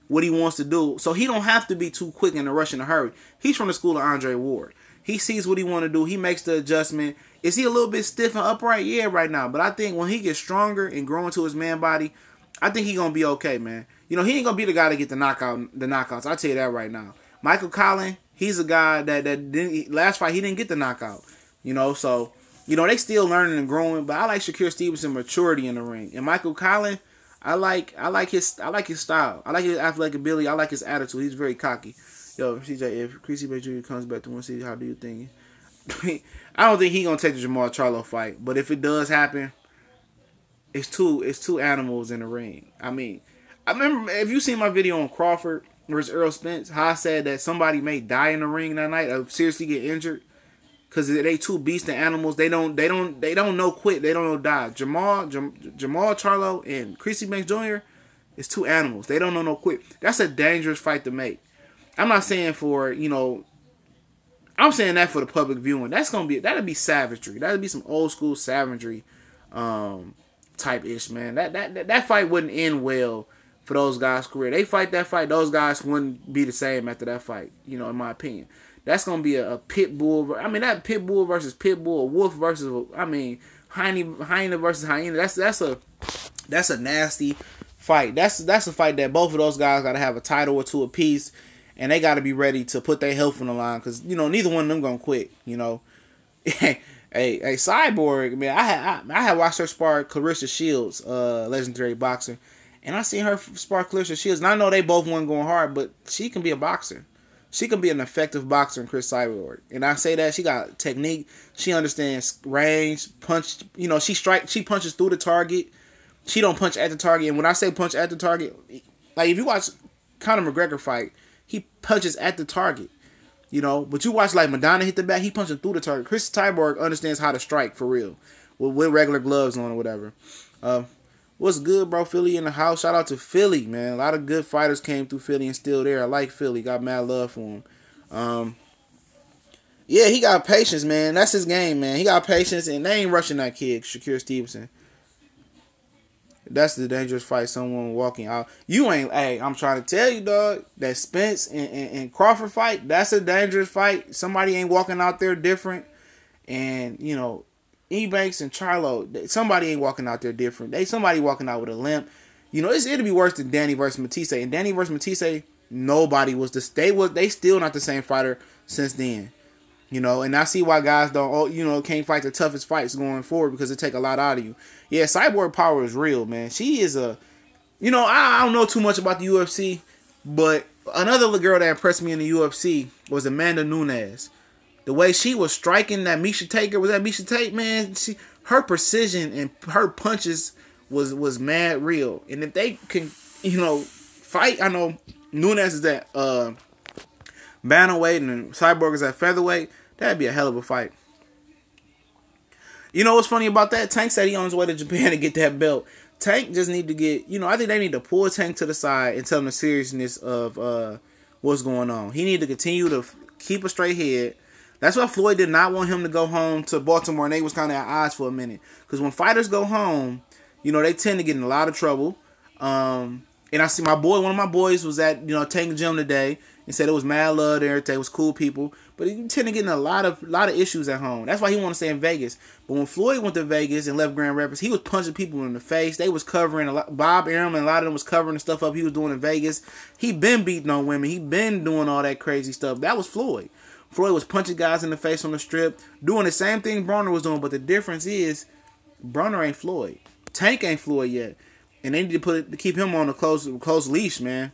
what he wants to do, so he don't have to be too quick in a rush in a hurry. He's from the school of Andre Ward. He sees what he want to do. He makes the adjustment. Is he a little bit stiff and upright? Yeah, right now. But I think when he gets stronger and grow into his man body, I think he's gonna be okay, man. He ain't gonna be the guy to get the knockouts. I'll tell you that right now. Michael Collin, he's a guy that didn't, last fight he didn't get the knockout. So they still learning and growing. But I like Shakur Stevenson maturity in the ring. And Michael Collin, I like his style. I like his athletic ability. I like his attitude. He's very cocky. Yo, CJ, if Creasy Bay Jr. comes back to 160, how do you think? I don't think he's gonna take the Jermall Charlo fight. But if it does happen, it's two animals in the ring. I remember if you seen my video on Crawford versus Earl Spence, how I said that somebody may die in the ring that night or seriously get injured. Cause they two beast and animals. They don't know quit. They don't know die. Jermall Charlo and Creasy Banks Jr. is two animals. They don't know no quit. That's a dangerous fight to make. I'm not saying I'm saying that for the public viewing. That'll be savagery. That'll be some old school savagery, type ish, man. That fight wouldn't end well for those guys' career. They fight that fight. Those guys wouldn't be the same after that fight. In my opinion. That's gonna be a pit bull. That pit bull versus pit bull, a wolf versus hyena versus hyena. That's a nasty fight. That's a fight that both of those guys gotta have a title or two apiece, and they gotta be ready to put their health on the line because neither one of them gonna quit. Hey, Cyborg, man. I had watched her spar Clarissa Shields, legendary boxer, and I seen her spar Clarissa Shields, and I know they both weren't going hard, but she can be a boxer. She can be an effective boxer in Chris Cyborg. And I say that she got technique. She understands range, punch. She punches through the target. She don't punch at the target. And when I say punch at the target, like if you watch Conor McGregor fight, he punches at the target. But you watch like Madonna hit the back, he punching through the target. Chris Cyborg understands how to strike for real. With regular gloves on or whatever. What's good, bro? Philly in the house. Shout out to Philly, man. A lot of good fighters came through Philly and still there. I like Philly. Got mad love for him. Yeah, he got patience, man. That's his game, man. He got patience, and they ain't rushing that kid, Shakur Stevenson. That's the dangerous fight. Someone walking out. You ain't. Hey, I'm trying to tell you, dog. That Spence and Crawford fight. That's a dangerous fight. Somebody ain't walking out there different, and Ebanks and Charlo, somebody ain't walking out there different. Somebody walking out with a limp. It'll be worse than Danny versus Matisse. And Danny versus Matisse, nobody was they still not the same fighter since then. And I see why guys can't fight the toughest fights going forward because it take a lot out of you. Yeah, Cyborg power is real, man. She is I don't know too much about the UFC, but another little girl that impressed me in the UFC was Amanda Nunes. The way she was striking that Miesha Tate, man, her precision and her punches was mad real. And if they can, fight, I know Nunes is at bantamweight and Cyborg is at featherweight, that'd be a hell of a fight. You know what's funny about that? Tank said he on his way to Japan to get that belt. Tank just need to get, I think they need to pull Tank to the side and tell him the seriousness of what's going on. He need to continue to keep a straight head. That's why Floyd did not want him to go home to Baltimore, and they was kind of at odds for a minute. Because when fighters go home, they tend to get in a lot of trouble. And I see one of my boys was at, Tank Gym today and said it was mad love there, it was cool people. But he tend to get in a lot of issues at home. That's why he want to stay in Vegas. But when Floyd went to Vegas and left Grand Rapids, he was punching people in the face. They was covering a lot. Bob Arum and a lot of them was covering the stuff up he was doing in Vegas. He been beating on women. He been doing all that crazy stuff. That was Floyd. Floyd was punching guys in the face on the strip, doing the same thing Broner was doing. But the difference is, Broner ain't Floyd. Tank ain't Floyd yet. And they need to keep him on a close leash, man.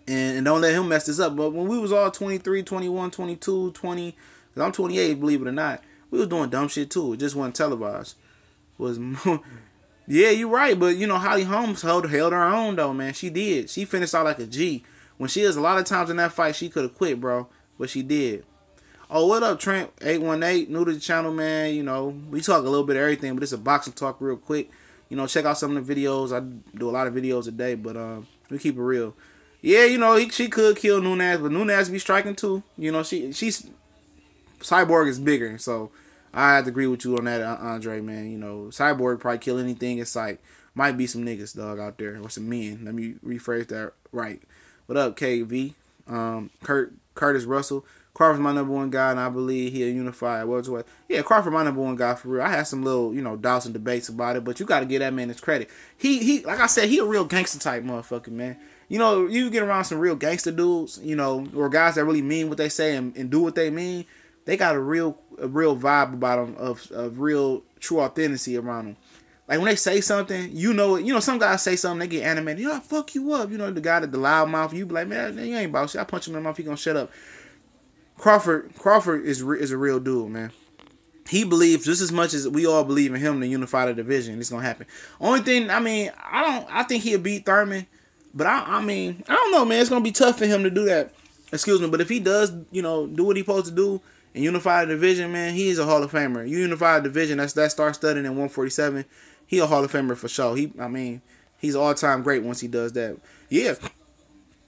And don't let him mess this up. But when we was all 23, 21, 22, 20, because I'm 28, believe it or not, we was doing dumb shit too. It just wasn't televised. Yeah, you're right. But, Holly Holmes held her own, though, man. She did. She finished out like a G. When she was a lot of times in that fight, she could have quit, bro. But she did. Oh, what up, Trent? 818, new to the channel, man. We talk a little bit of everything, but it's a boxing talk real quick. Check out some of the videos. I do a lot of videos a day, but we keep it real. Yeah, she could kill Nunes, but Nunes be striking too. She's Cyborg is bigger, so I have to agree with you on that, Andre, man. Cyborg probably kill anything in sight. Might be some niggas, dog, out there, or some men. Let me rephrase that right. What up, KV? Curtis Russell. Crawford's my number one guy, and I believe he'll unify welterweight. Yeah, Crawford my number one guy for real. I had some little, doubts and debates about it, but you got to give that man his credit. He, like I said, he a real gangster type motherfucker, man. You get around some real gangster dudes, or guys that really mean what they say and do what they mean. They got a real vibe about them of real true authenticity around them. Like when they say something, some guys say something, they get animated. I fuck you up. The guy that the loud mouth, you be like, man, you ain't about shit. I punch him in the mouth, he gonna shut up. Crawford is a real dude, man. He believes just as much as we all believe in him to unify the division. It's gonna happen. Only thing, I think he'll beat Thurman, but I don't know, man. It's gonna be tough for him to do that. Excuse me, but if he does, do what he's supposed to do and unify the division, man, he is a Hall of Famer. You unify the division, that starts studying in 147. He a Hall of Famer for sure. He's all-time great once he does that.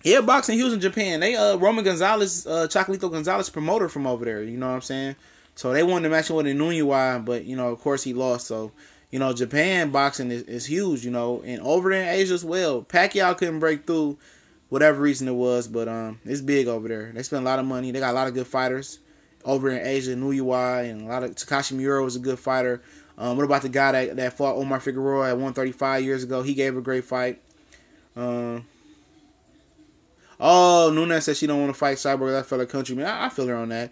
Yeah, boxing, he was in Japan. They Roman Gonzalez, Chocolito Gonzalez promoter from over there, you know what I'm saying? So they wanted to match him with Inouye, but of course he lost. So, Japan boxing is huge, and over there in Asia as well. Pacquiao couldn't break through, whatever reason it was, but it's big over there. They spend a lot of money. They got a lot of good fighters over in Asia, Inouye, and a lot of Takashi Miura was a good fighter. What about the guy that fought Omar Figueroa at 135 years ago? He gave a great fight. Nunes said she don't want to fight Cyborg. That fellow countryman. I feel her on that.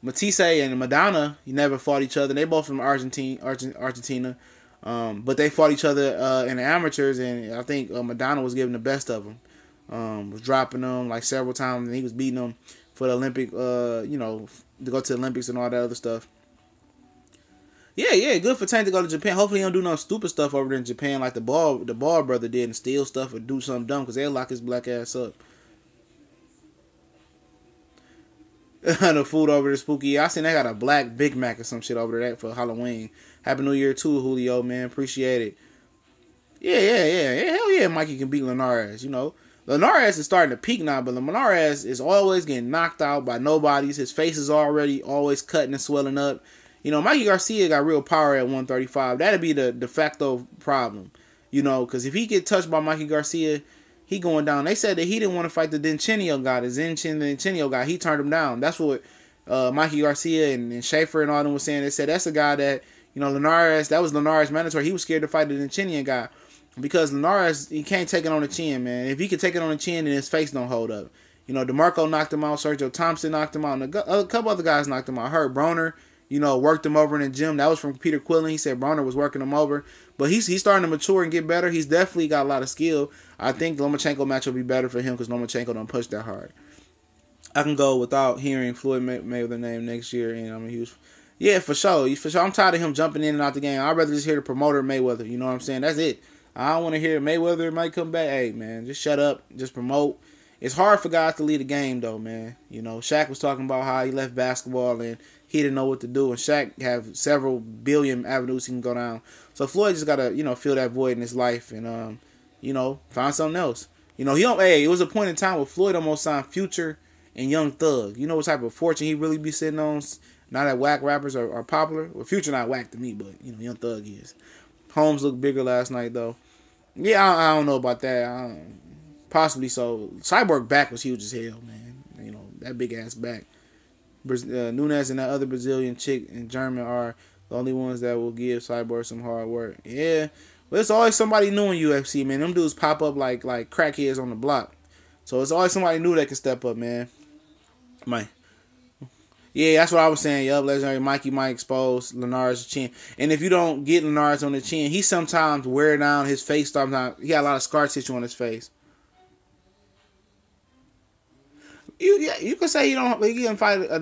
Matisse and Madonna, never fought each other. They both from Argentina. But they fought each other in the amateurs, and I think Madonna was giving the best of them. Was dropping them like several times, and he was beating them for the Olympic, to go to the Olympics and all that other stuff. Yeah, good for Tank to go to Japan. Hopefully he don't do no stupid stuff over there in Japan like the Ball brother did and steal stuff or do something dumb because they'll lock his black ass up. The food over there spooky. I seen they got a black Big Mac or some shit over there for Halloween. Happy New Year too, Julio, man. Appreciate it. Yeah. Hell yeah, Mikey can beat Linares, Linares is starting to peak now, but Linares is always getting knocked out by nobodies. His face is already always cutting and swelling up. Mikey Garcia got real power at 135. That'd be the de facto problem. Because if he get touched by Mikey Garcia, he going down. They said that he didn't want to fight the Dencinio guy, the Dencinio guy. He turned him down. That's what Mikey Garcia and Schaefer and all them was saying. They said that's the guy that, Linares, that was Linares mandatory. He was scared to fight the Dencinio guy because Linares, he can't take it on the chin, man. If he could take it on the chin, then his face don't hold up. DeMarco knocked him out. Sergio Thompson knocked him out. And a couple other guys knocked him out. I heard Broner. worked him over in the gym. That was from Peter Quillin. He said Broner was working him over. But he's starting to mature and get better. He's definitely got a lot of skill. I think the Lomachenko match will be better for him because Lomachenko don't push that hard. I can go without hearing Floyd Mayweather name next year. And I mean, he was, yeah, for sure. For sure. I'm tired of him jumping in and out the game. I'd rather just hear the promoter Mayweather. You know what I'm saying? That's it. I don't want to hear Mayweather might come back. Hey, man, just shut up. Just promote. It's hard for guys to lead a game, though, man. Shaq was talking about how he left basketball and he didn't know what to do. And Shaq have several billion avenues he can go down. So Floyd just got to, fill that void in his life and, find something else. It was a point in time where Floyd almost signed Future and Young Thug. You know what type of fortune he really be sitting on? Now that whack rappers are popular. Well, Future not whack to me, but, Young Thug is. Holmes looked bigger last night, though. Yeah, I don't know about that. Possibly so. Cyborg back was huge as hell, man. That big ass back. Nunes and that other Brazilian chick and German are the only ones that will give Cyborg some hard work. Yeah, but it's always somebody new in UFC, man. Them dudes pop up like crackheads on the block. So it's always somebody new that can step up, man. Yeah, that's what I was saying. Yup, legendary Mikey might expose Linares' chin. And if you don't get Linares on the chin, he sometimes wear down his face. Sometimes he got a lot of scar tissue on his face. You could say he can fight a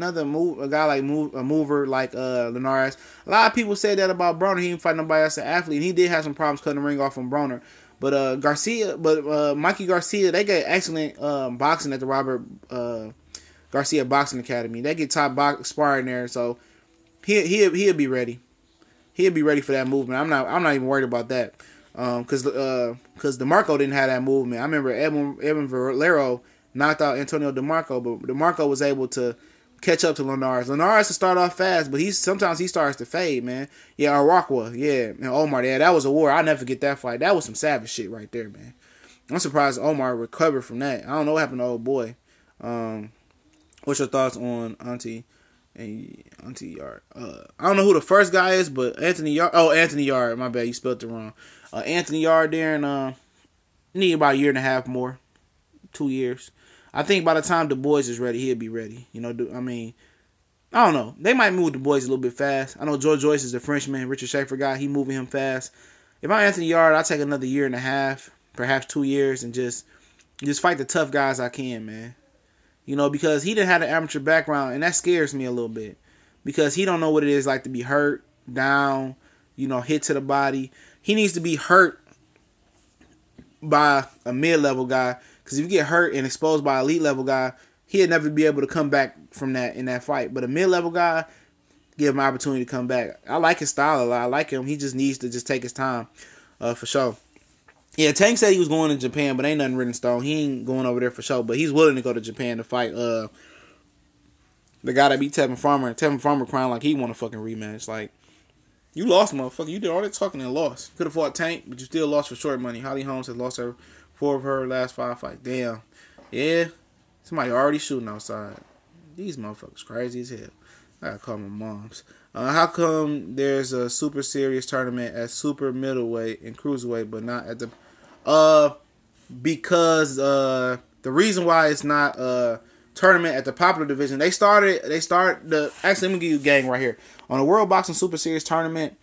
guy like a mover like Linares. A lot of people said that about Broner. He didn't fight nobody else, an athlete. And he did have some problems cutting the ring off from Broner. But Mikey Garcia, they get excellent boxing at the Robert Garcia Boxing Academy. They get top sparring there, so he'll be ready. He'll be ready for that movement. I'm not even worried about that. Because DeMarco didn't have that movement. I remember Edwin Valero knocked out Antonio DeMarco, but DeMarco was able to catch up to Linares. Linares to start off fast, but sometimes he starts to fade, man. Yeah, Arakwa, yeah, and Omar, yeah, that was a war. I'll never forget that fight. That was some savage shit right there, man. I'm surprised Omar recovered from that. I don't know what happened to old boy. What's your thoughts on Auntie Yard? I don't know who the first guy is, but Anthony Yard. Oh, Anthony Yard. My bad, you spelled it wrong. Anthony Yard there, and need about a year and a half more, 2 years. I think by the time the boys is ready, he'll be ready. I don't know. They might move the boys a little bit fast. I know George Joyce is the Frenchman, Richard Schaefer guy. He moving him fast. If I'm Anthony Yard, I'll take another year and a half, perhaps 2 years, and just fight the tough guys I can, man. Because he didn't have an amateur background, and that scares me a little bit. Because he don't know what it is like to be hurt, down, hit to the body. He needs to be hurt by a mid-level guy. Because if you get hurt and exposed by an elite-level guy, he'll never be able to come back from that in that fight. But a mid-level guy, give him an opportunity to come back. I like his style a lot. I like him. He just needs to just take his time, for sure. Yeah, Tank said he was going to Japan, but ain't nothing written in stone. He ain't going over there for sure, but he's willing to go to Japan to fight the guy that beat Tevin Farmer. And Tevin Farmer crying like he want a fucking rematch. Like, you lost, motherfucker. You did all that talking and lost. Could have fought Tank, but you still lost for short money. Holly Holmes has lost 4 of her last 5 fights. Damn. Yeah. Somebody already shooting outside. These motherfuckers crazy as hell. I gotta call my moms. How come there's a super serious tournament at super middleweight and cruiserweight, but not at the... Because the reason why it's not a tournament at the popular division, actually, let me give you a gang right here. On the World Boxing Super Series tournament,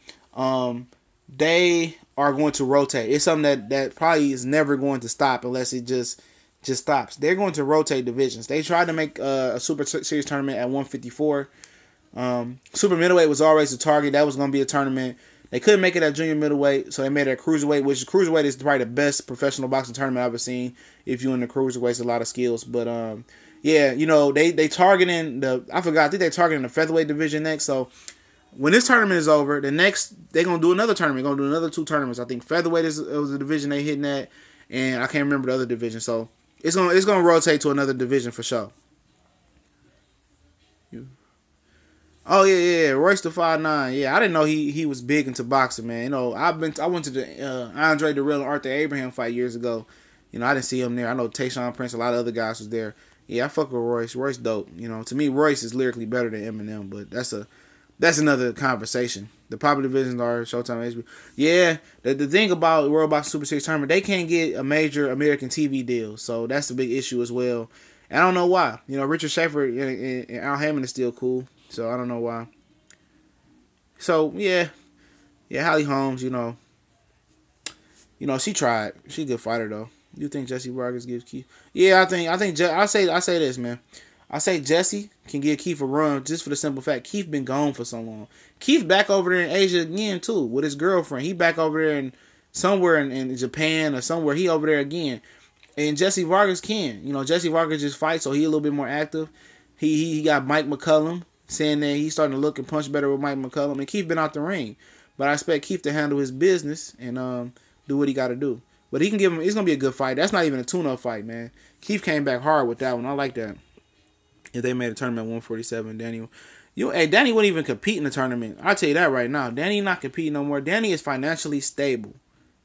they are going to rotate. It's something that probably is never going to stop unless it just stops. They're going to rotate divisions. They tried to make a Super Series tournament at 154. Super middleweight was always the target. That was going to be a tournament. They couldn't make it at junior middleweight, so they made it at cruiserweight, which cruiserweight is probably the best professional boxing tournament I've ever seen. If you're in the cruiserweight, it's a lot of skills. But yeah, they targeting I think they're targeting the featherweight division next. So when this tournament is over, they're gonna do another tournament. They're gonna do another 2 tournaments. I think featherweight was the division they hitting at, and I can't remember the other division. So it's gonna rotate to another division for sure. Oh yeah, Royce the 5'9". Yeah, I didn't know he was big into boxing, man. I went to the Andre Dirrell and Arthur Abraham fight years ago. I didn't see him there. I know Tayshaun Prince, a lot of other guys was there. Yeah, I fuck with Royce. Royce dope. To me, Royce is lyrically better than Eminem, but that's another conversation. The popular divisions are Showtime, HBO. Yeah, the thing about the World Boxing Super Series tournament, they can't get a major American TV deal, so that's a big issue as well. And I don't know why. Richard Schaefer and Al Hammond is still cool. So I don't know why. So yeah, Holly Holmes, she tried. She a good fighter though. You think Jesse Vargas gives Keith? Yeah, I think I say this, man. I say Jesse can give Keith a run just for the simple fact Keith been gone for so long. Keith back over there in Asia again too with his girlfriend. He back over there in somewhere in Japan or somewhere. He over there again. And Jesse Vargas can. Jesse Vargas just fights, so he a little bit more active. He got Mike McCullum saying that he's starting to look and punch better with Mike McCullum. And Keith been out the ring. But I expect Keith to handle his business and do what he got to do. But he can give him. It's gonna be a good fight. That's not even a tune-up fight, man. Keith came back hard with that one. I like that. If they made a tournament 147, Danny wouldn't even compete in the tournament. I'll tell you that right now. Danny not competing no more. Danny is financially stable.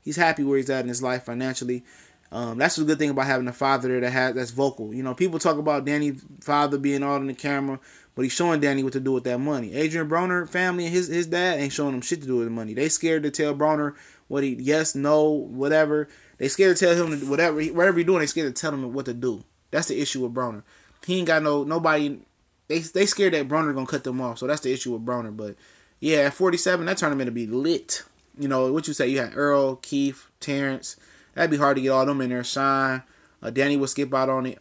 He's happy where he's at in his life financially. That's the good thing about having a father there that's vocal. People talk about Danny's father being all in the camera, but he's showing Danny what to do with that money. Adrian Broner family and his dad ain't showing him shit to do with the money. They scared to tell Broner what he yes, no, whatever. They scared to tell him whatever he's doing. They scared to tell him what to do. That's the issue with Broner. He ain't got nobody. They scared that Broner gonna cut them off. So that's the issue with Broner. But yeah, at 47, that tournament will be lit. What you say? You had Earl, Keith, Terrence. That'd be hard to get all them in there. Shine, Danny will skip out on it.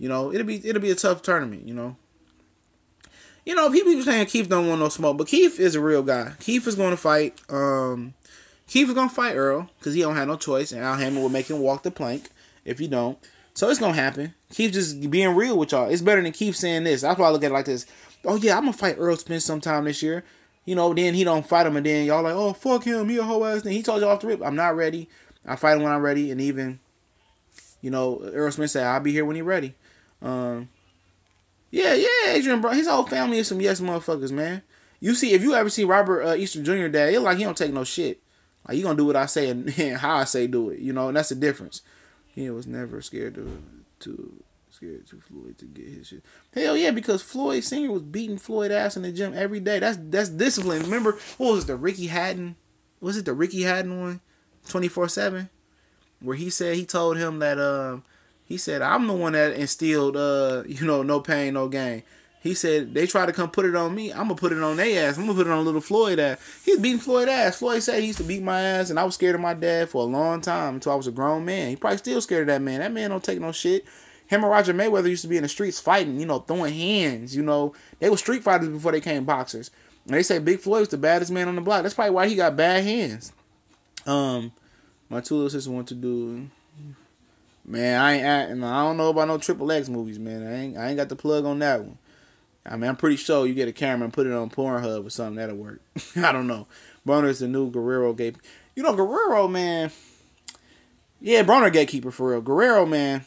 It'll be a tough tournament. People saying Keith don't want no smoke, but Keith is a real guy. Keith is going to fight. Keith is going to fight Earl because he don't have no choice, and Al Hammond will make him walk the plank if he don't. So it's going to happen. Keith just being real with y'all. It's better than Keith saying this. That's why I look at it like this. Oh, yeah, I'm going to fight Earl Spence sometime this year. Then he don't fight him, and then y'all like, oh, fuck him. He a whole ass thing. He told you off the rip, I'm not ready. I fight him when I'm ready. And even, Earl Spence said, I'll be here when he's ready. Adrian Broner, his whole family is some yes motherfuckers, man. If you ever see Robert Easter Jr. dad, it's like he don't take no shit. Like, you gonna do what I say and how I say do it, and that's the difference. He was never scared to Floyd to get his shit. Hell yeah, because Floyd Sr. was beating Floyd ass in the gym every day. That's discipline. Remember, what was it, the Ricky Hatton? Was it the Ricky Hatton one? 24/7? Where he told him that he said, I'm the one that instilled no pain, no gain. He said, they try to come put it on me, I'm going to put it on their ass. I'm going to put it on little Floyd ass. He's beating Floyd ass. Floyd said he used to beat my ass, and I was scared of my dad for a long time until I was a grown man. He probably still scared of that man. That man don't take no shit. Him and Roger Mayweather used to be in the streets fighting, throwing hands. They were street fighters before they became boxers. And they say Big Floyd was the baddest man on the block. That's probably why he got bad hands. My two little sisters want to do... Man, I don't know about no Triple X movies, man. I ain't got the plug on that one. I mean, I'm pretty sure you get a camera and put it on Pornhub or something, that'll work. I don't know. Broner is the new Guerrero gatekeeper. Guerrero, man. Yeah, Broner gatekeeper for real. Guerrero, man.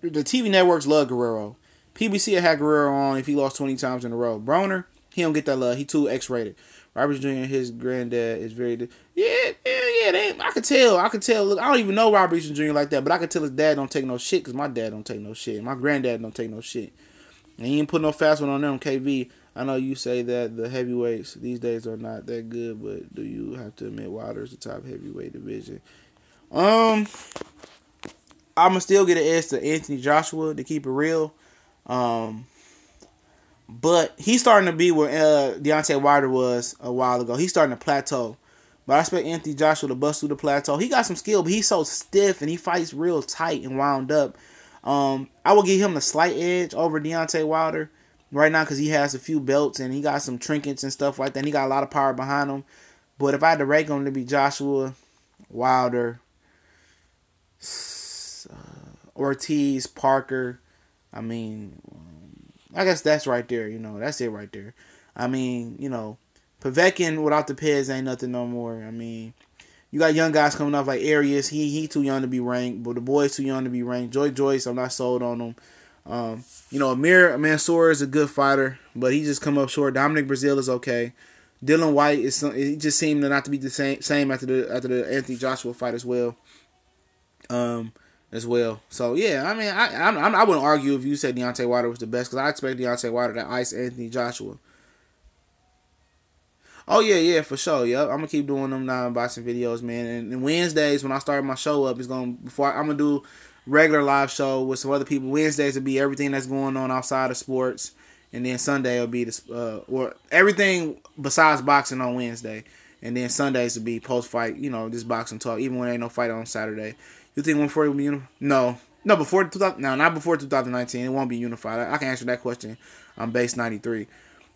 The TV networks love Guerrero. PBC had Guerrero on if he lost 20 times in a row. Broner, he don't get that love. He too X-rated. Robert Jr., his granddad is very... Yeah. I could tell. Look, I don't even know Robert Jr. like that, but I could tell his dad don't take no shit because my dad don't take no shit. My granddad don't take no shit. And he ain't put no fast one on them, KV. I know you say that the heavyweights these days are not that good, but do you have to admit Wilder's the top heavyweight division? I'ma still get an edge to Anthony Joshua to keep it real. But he's starting to be where Deontay Wilder was a while ago. He's starting to plateau. But I expect Anthony Joshua to bust through the plateau. He got some skill, but he's so stiff and he fights real tight and wound up. I will give him a slight edge over Deontay Wilder right now because he has a few belts and he got some trinkets and stuff like that. And he got a lot of power behind him. But if I had to rank him to be Joshua, Wilder, Ortiz, Parker, I mean, I guess that's right there. That's it right there. I mean, Povetkin without the Pez ain't nothing no more. I mean, you got young guys coming up like Arias. He too young to be ranked, but the boy's too young to be ranked. Joyce, I'm not sold on him. Amir Mansour is a good fighter, but he just come up short. Dominic Brazil is okay. Dylan White he just seemed to not to be the same after the Anthony Joshua fight as well. So yeah, I mean, I wouldn't argue if you said Deontay Wilder was the best because I expect Deontay Wilder to ice Anthony Joshua. Oh yeah, for sure. Yep, I'm gonna keep doing them non-boxing videos, man. And Wednesdays when I start my show up, I'm gonna do regular live show with some other people. Wednesdays will be everything that's going on outside of sports and then Sunday will be or everything besides boxing on Wednesday, and then Sundays will be post fight. Just boxing talk. Even when there ain't no fight on Saturday. You think 140 will be unified? No, before 2000. No, not before 2019. It won't be unified. I can answer that question. I'm base 93.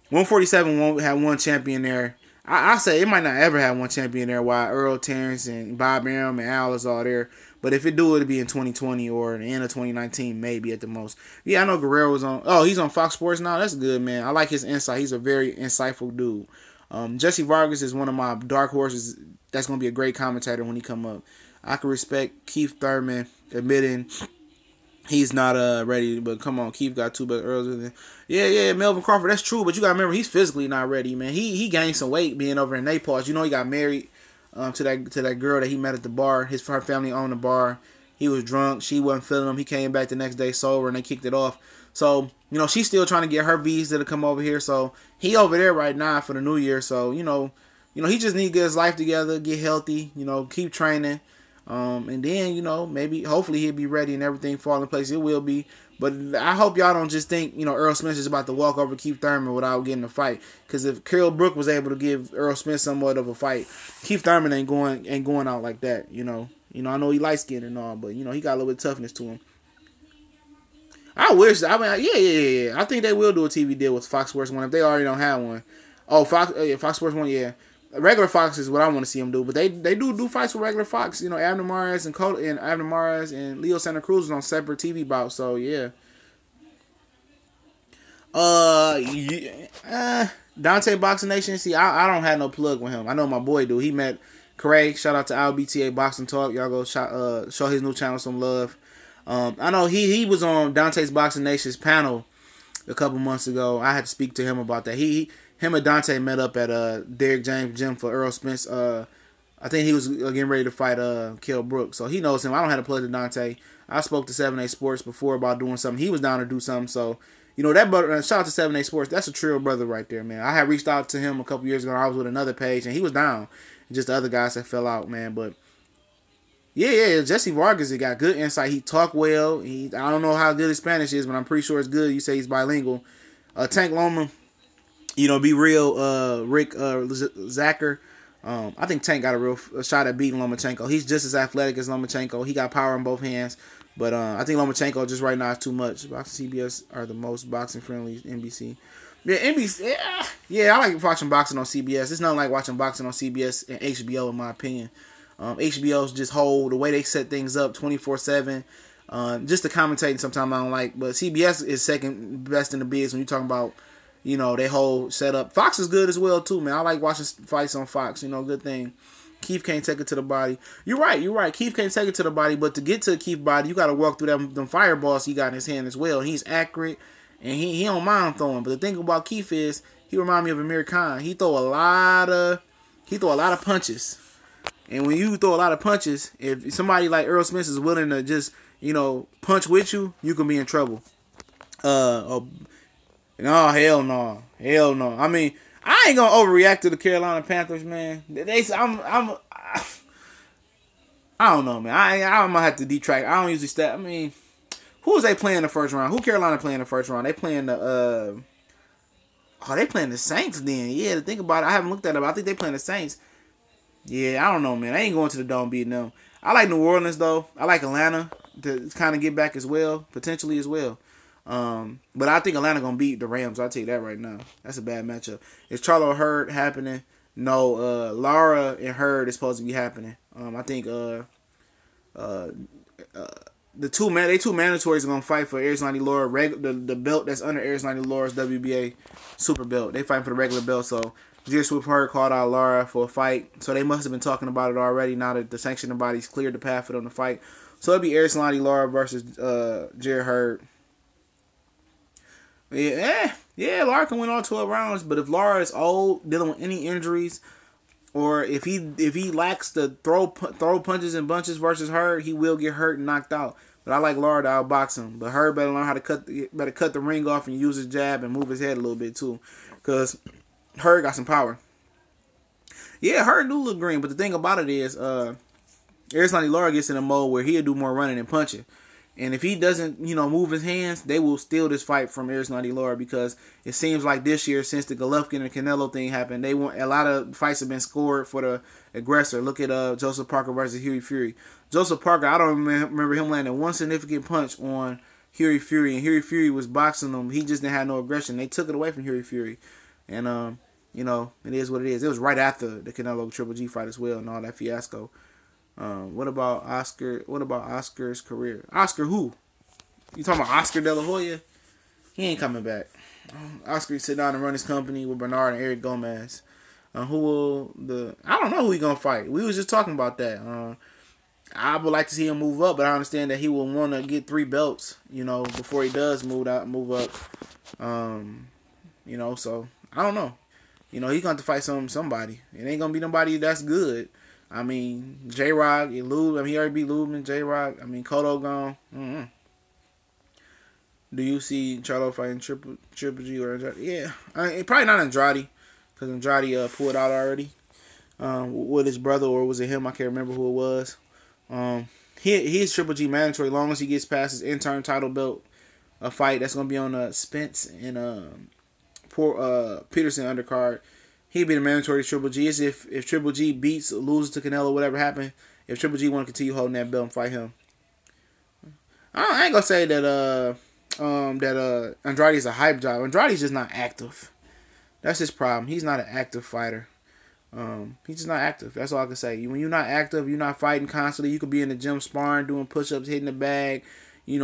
147 won't have one champion there. I say it might not ever have one champion there while Earl, Terrence, and Bob Arum and Al is all there. But if it do, it'll be in 2020 or the end of 2019, maybe at the most. Yeah, I know Guerrero was on. Oh, he's on Fox Sports now. That's good, man. I like his insight. He's a very insightful dude. Jesse Vargas is one of my dark horses. That's going to be a great commentator when he come up. I can respect Keith Thurman admitting he's not ready, but come on, Keith got 2 belts earlier. Yeah, Melvin Crawford, that's true, but you got to remember, he's physically not ready, man. He gained some weight being over in Naples. He got married to that girl that he met at the bar. Her family owned the bar. He was drunk. She wasn't feeling him. He came back the next day sober, and they kicked it off. So, she's still trying to get her visa to come over here. So, he over there right now for the new year. So, he just need to get his life together, get healthy, keep training. And then, maybe, hopefully he'll be ready and everything fall in place. It will be. But I hope y'all don't just think, Earl Spence is about to walk over Keith Thurman without getting a fight. Because if Carol Brook was able to give Earl Spence somewhat of a fight, Keith Thurman ain't going out like that, I know he light skinned and all, but, he got a little bit of toughness to him. I wish, yeah. I think they will do a TV deal with Fox Sports 1 if they already don't have one. Oh, Fox Sports 1, yeah. Regular Fox is what I want to see them do, but they do fights with regular Fox. Abner Mares and Leo Santa Cruz is on separate TV bouts. So yeah. Dante Boxing Nation. See, I don't have no plug with him. I know my boy do. He met Craig. Shout out to LBTA Boxing Talk. Y'all go show his new channel some love. I know he was on Dante's Boxing Nation's panel a couple months ago. I had to speak to him about that. Him and Dante met up at Derrick James Gym for Earl Spence. I think he was getting ready to fight Kell Brook. So he knows him. I don't have to plug to Dante. I spoke to 7A Sports before about doing something. He was down to do something. So, that brother, shout out to 7A Sports. That's a trill brother right there, man. I had reached out to him a couple years ago. I was with another page, and he was down. Just the other guys that fell out, man. But, yeah, Jesse Vargas, he got good insight. He talk well. I don't know how good his Spanish is, but I'm pretty sure it's good. You say he's bilingual. Tank Loma. Be real, Rick Zacher. I think Tank got a real shot at beating Lomachenko. He's just as athletic as Lomachenko. He got power in both hands. But I think Lomachenko just right now is too much. Boxing CBS are the most boxing friendly. NBC. Yeah, NBC. Yeah, I like watching boxing on CBS. It's nothing like watching boxing on CBS and HBO, in my opinion. HBO's just the way they set things up 24/7. Just the commentating sometimes I don't like. But CBS is second best in the biz when you're talking about they whole setup. Fox is good as well, too, man. I like watching fights on Fox. Good thing. Keith can't take it to the body. You're right. Keith can't take it to the body, but to get to Keith body, you got to walk through them fireballs he got in his hand as well. He's accurate, and he don't mind throwing. But the thing about Keith is, he remind me of Amir Khan. He throw a lot of punches. And when you throw a lot of punches, if somebody like Earl Spence is willing to just, punch with you, you can be in trouble. No, hell no. I mean, I ain't gonna overreact to the Carolina Panthers, man. I don't know, man. I'm gonna have to detract. I don't usually stat. I mean, who was they playing in the first round? Who Carolina playing in the first round? They playing the they playing the Saints then. Yeah, to think about it, I haven't looked at it, but I think they playing the Saints. Yeah, I don't know, man. I ain't going to the Dome beating them. I like New Orleans though. I like Atlanta to kind of get back as well, potentially as well. But I think Atlanta gonna beat the Rams. I'll tell you that right now. That's a bad matchup. Is Charlo Hurd happening? No. Lara and Hurd is supposed to be happening. I think the two mandatories are gonna fight for Erislandy Laura, the belt that's under Erislandy Laura's WBA super belt. They fighting for the regular belt. So Jerry Swoop Hurd called out Lara for a fight. So they must have been talking about it already. Now that the sanctioning bodies cleared the path for them to fight. So it'll be Erislandy Laura versus Jerry Hurd. Yeah, Lara can win all 12 rounds, but if Lara is old, dealing with any injuries, or if he lacks the throw punches and bunches versus Hurd, he will get hurt and knocked out. But I like Lara to outbox him. But Hurd better learn how to cut the ring off and use his jab and move his head a little bit too, because Hurd got some power. Yeah, Hurd do look green, but the thing about it is, Erislandy Lara gets in a mode where he'll do more running and punching. And if he doesn't, move his hands, they will steal this fight from Erislandy Lara, because it seems like this year, since the Golovkin and Canelo thing happened, a lot of fights have been scored for the aggressor. Look at Joseph Parker versus Hughie Fury. Joseph Parker, I don't remember him landing one significant punch on Hughie Fury, and Hughie Fury was boxing him. He just didn't have no aggression. They took it away from Hughie Fury, and it is what it is. It was right after the Canelo Triple G fight as well, and all that fiasco. What about Oscar? What about Oscar's career? Oscar who? You talking about Oscar De La Hoya? He ain't coming back. Oscar sit down and run his company with Bernard and Eric Gomez. I don't know who he gonna fight. We was just talking about that. I would like to see him move up, but I understand that he will want to get 3 belts, before he does move up. So I don't know. He's going to have to fight somebody. It ain't going to be nobody that's good. I mean, J-Rock, he already beat Lubin, J-Rock. I mean, Cotto gone. Mm-hmm. Do you see Charlo fighting Triple G or Andrade? Yeah. Probably not Andrade, because Andrade pulled out already with his brother, or was it him? I can't remember who it was. He's Triple G mandatory as long as he gets past his interim title belt fight. That's going to be on Spence and Peterson undercard. He'd be the mandatory Triple G. Is if Triple G loses to Canelo, whatever happened, if Triple G want to continue holding that belt and fight him. I ain't gonna say that Andrade's a hype job. Andrade's just not active. That's his problem. He's not an active fighter. He's just not active. That's all I can say. When you're not active, you're not fighting constantly. You could be in the gym sparring, doing push-ups, hitting the bag,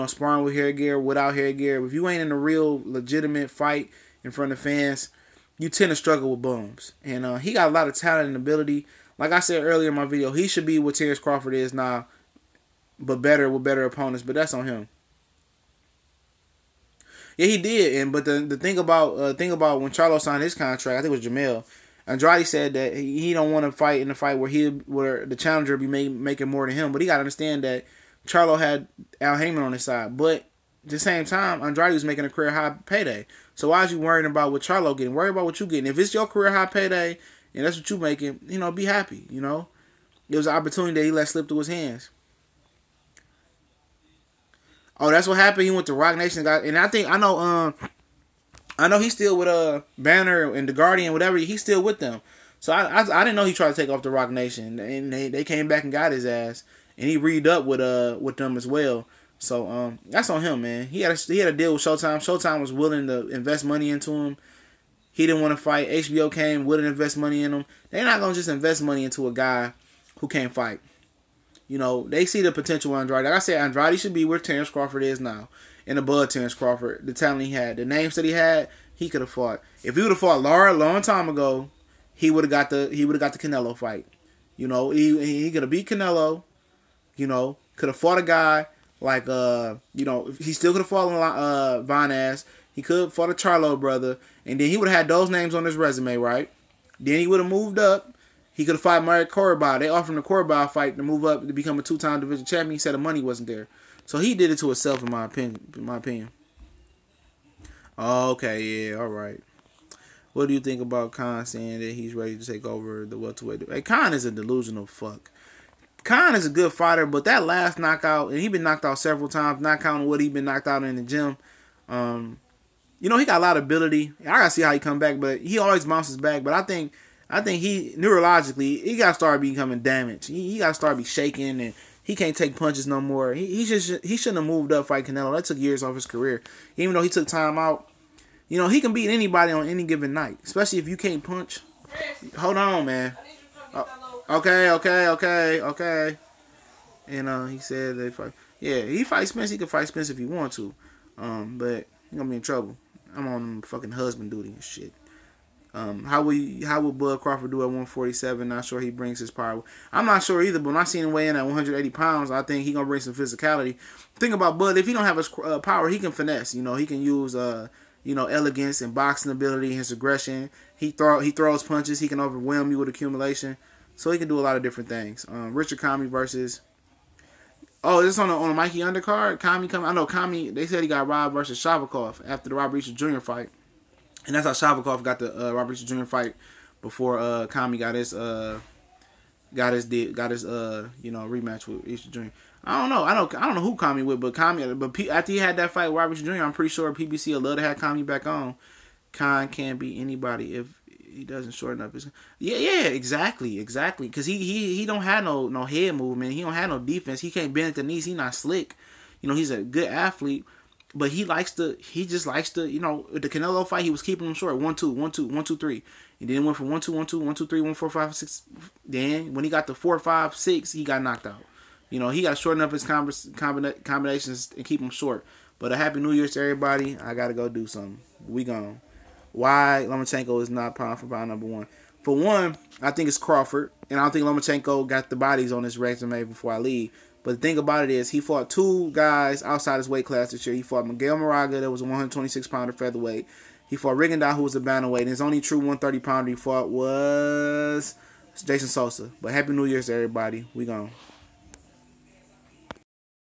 sparring with hair gear, without hair gear. If you ain't in a real legitimate fight in front of fans, you tend to struggle with bums. And he got a lot of talent and ability. Like I said earlier in my video, he should be what Terrence Crawford is now, but better with better opponents. But that's on him. Yeah, he did. But the thing about when Charlo signed his contract, I think it was Jermall, Andrade said that he don't want to fight in a fight where the challenger be making more than him. But he got to understand that Charlo had Al Heyman on his side. But at the same time, Andrade was making a career high payday. So why is you worrying about what Charlo getting? Worry about what you getting. If it's your career high payday and that's what you making, be happy. It was an opportunity that he let slip through his hands. Oh, that's what happened. He went to Rock Nation, and I know he's still with Banner and the Guardian, whatever. He's still with them. So I didn't know he tried to take off the Rock Nation, and they came back and got his ass, and he read up with them as well. So that's on him, man. He had a deal with Showtime. Showtime was willing to invest money into him. He didn't want to fight. HBO came, wouldn't invest money in him. They're not gonna just invest money into a guy who can't fight. They see the potential in Andrade. Like I said, Andrade should be where Terrence Crawford is now, and above Terrence Crawford. The talent he had, the names that he had, he could have fought. If he would have fought Lara a long time ago, he would have got the Canelo fight. He could have beat Canelo. Could have fought a guy. Like, he still could have fought Von Ass. He could have fought a Charlo brother. And then he would have had those names on his resume, right? Then he would have moved up. He could have fought Marek Korobov. They offered him a Korobov fight to move up to become a 2-time division champion. He said the money wasn't there. So he did it to himself, in my opinion. Okay, yeah, all right. What do you think about Khan saying that he's ready to take over the welterweight? Hey, Khan is a delusional fuck. Khan is a good fighter, but that last knockout, and he's been knocked out several times, not counting what he's been knocked out in the gym. He got a lot of ability. I gotta see how he come back, but he always bounces back. But I think he neurologically, he gotta start becoming damaged. He gotta start be shaking, and he can't take punches no more. He shouldn't have moved up fight Canelo. That took years off his career. Even though he took time out, he can beat anybody on any given night, especially if you can't punch. Hold on, man. Okay. And he said they fight. Yeah, he fights Spence. He can fight Spence if he want to. But he gonna be in trouble. I'm on fucking husband duty and shit. How will Bud Crawford do at 147? Not sure he brings his power. I'm not sure either, but when I seen him weigh in at 180 pounds, I think he gonna bring some physicality. Think about Bud. If he don't have his power, he can finesse. He can use elegance and boxing ability, his aggression. He throws punches. He can overwhelm you with accumulation. So he can do a lot of different things. Richard Kami versus. Oh, is this on a Mikey undercard? Kami coming. I know Kami. They said he got Rob versus Shavakov after the Rob Reacher Jr. fight, and that's how Shavakov got the Rob Reacher Jr. fight before Kami got his rematch with Reacher Jr. I don't know. I don't know who Kami with, but after he had that fight with Robert Jr., I'm pretty sure PBC will love to have Kami back on. Khan can't beat anybody if he doesn't shorten up his. Yeah, exactly. Because he don't have no head movement. He don't have no defense. He can't bend at the knees. He not slick. You know, he's a good athlete, but he just likes to. You know, the Canelo fight, he was keeping him short. 1-2, 1-2, 1-2, 3. And then went from 1-2, 1-2, 1-2, 3, 1-4, 5, 6. Then when he got to 4, 5, 6, he got knocked out. You know, he got to shorten up his combinations and keep them short. But a happy New Year's to everybody. I got to go do something. We gone. Why Lomachenko is not pound for pound number one? For one, I think it's Crawford. And I don't think Lomachenko got the bodies on his resume before I leave. But the thing about it is he fought 2 guys outside his weight class this year. He fought Miguel Moraga, that was a 126-pounder featherweight. He fought Rigondeaux, who was a bantamweight. And his only true 130-pounder he fought was Jason Sosa. But happy New Year's to everybody. We gone.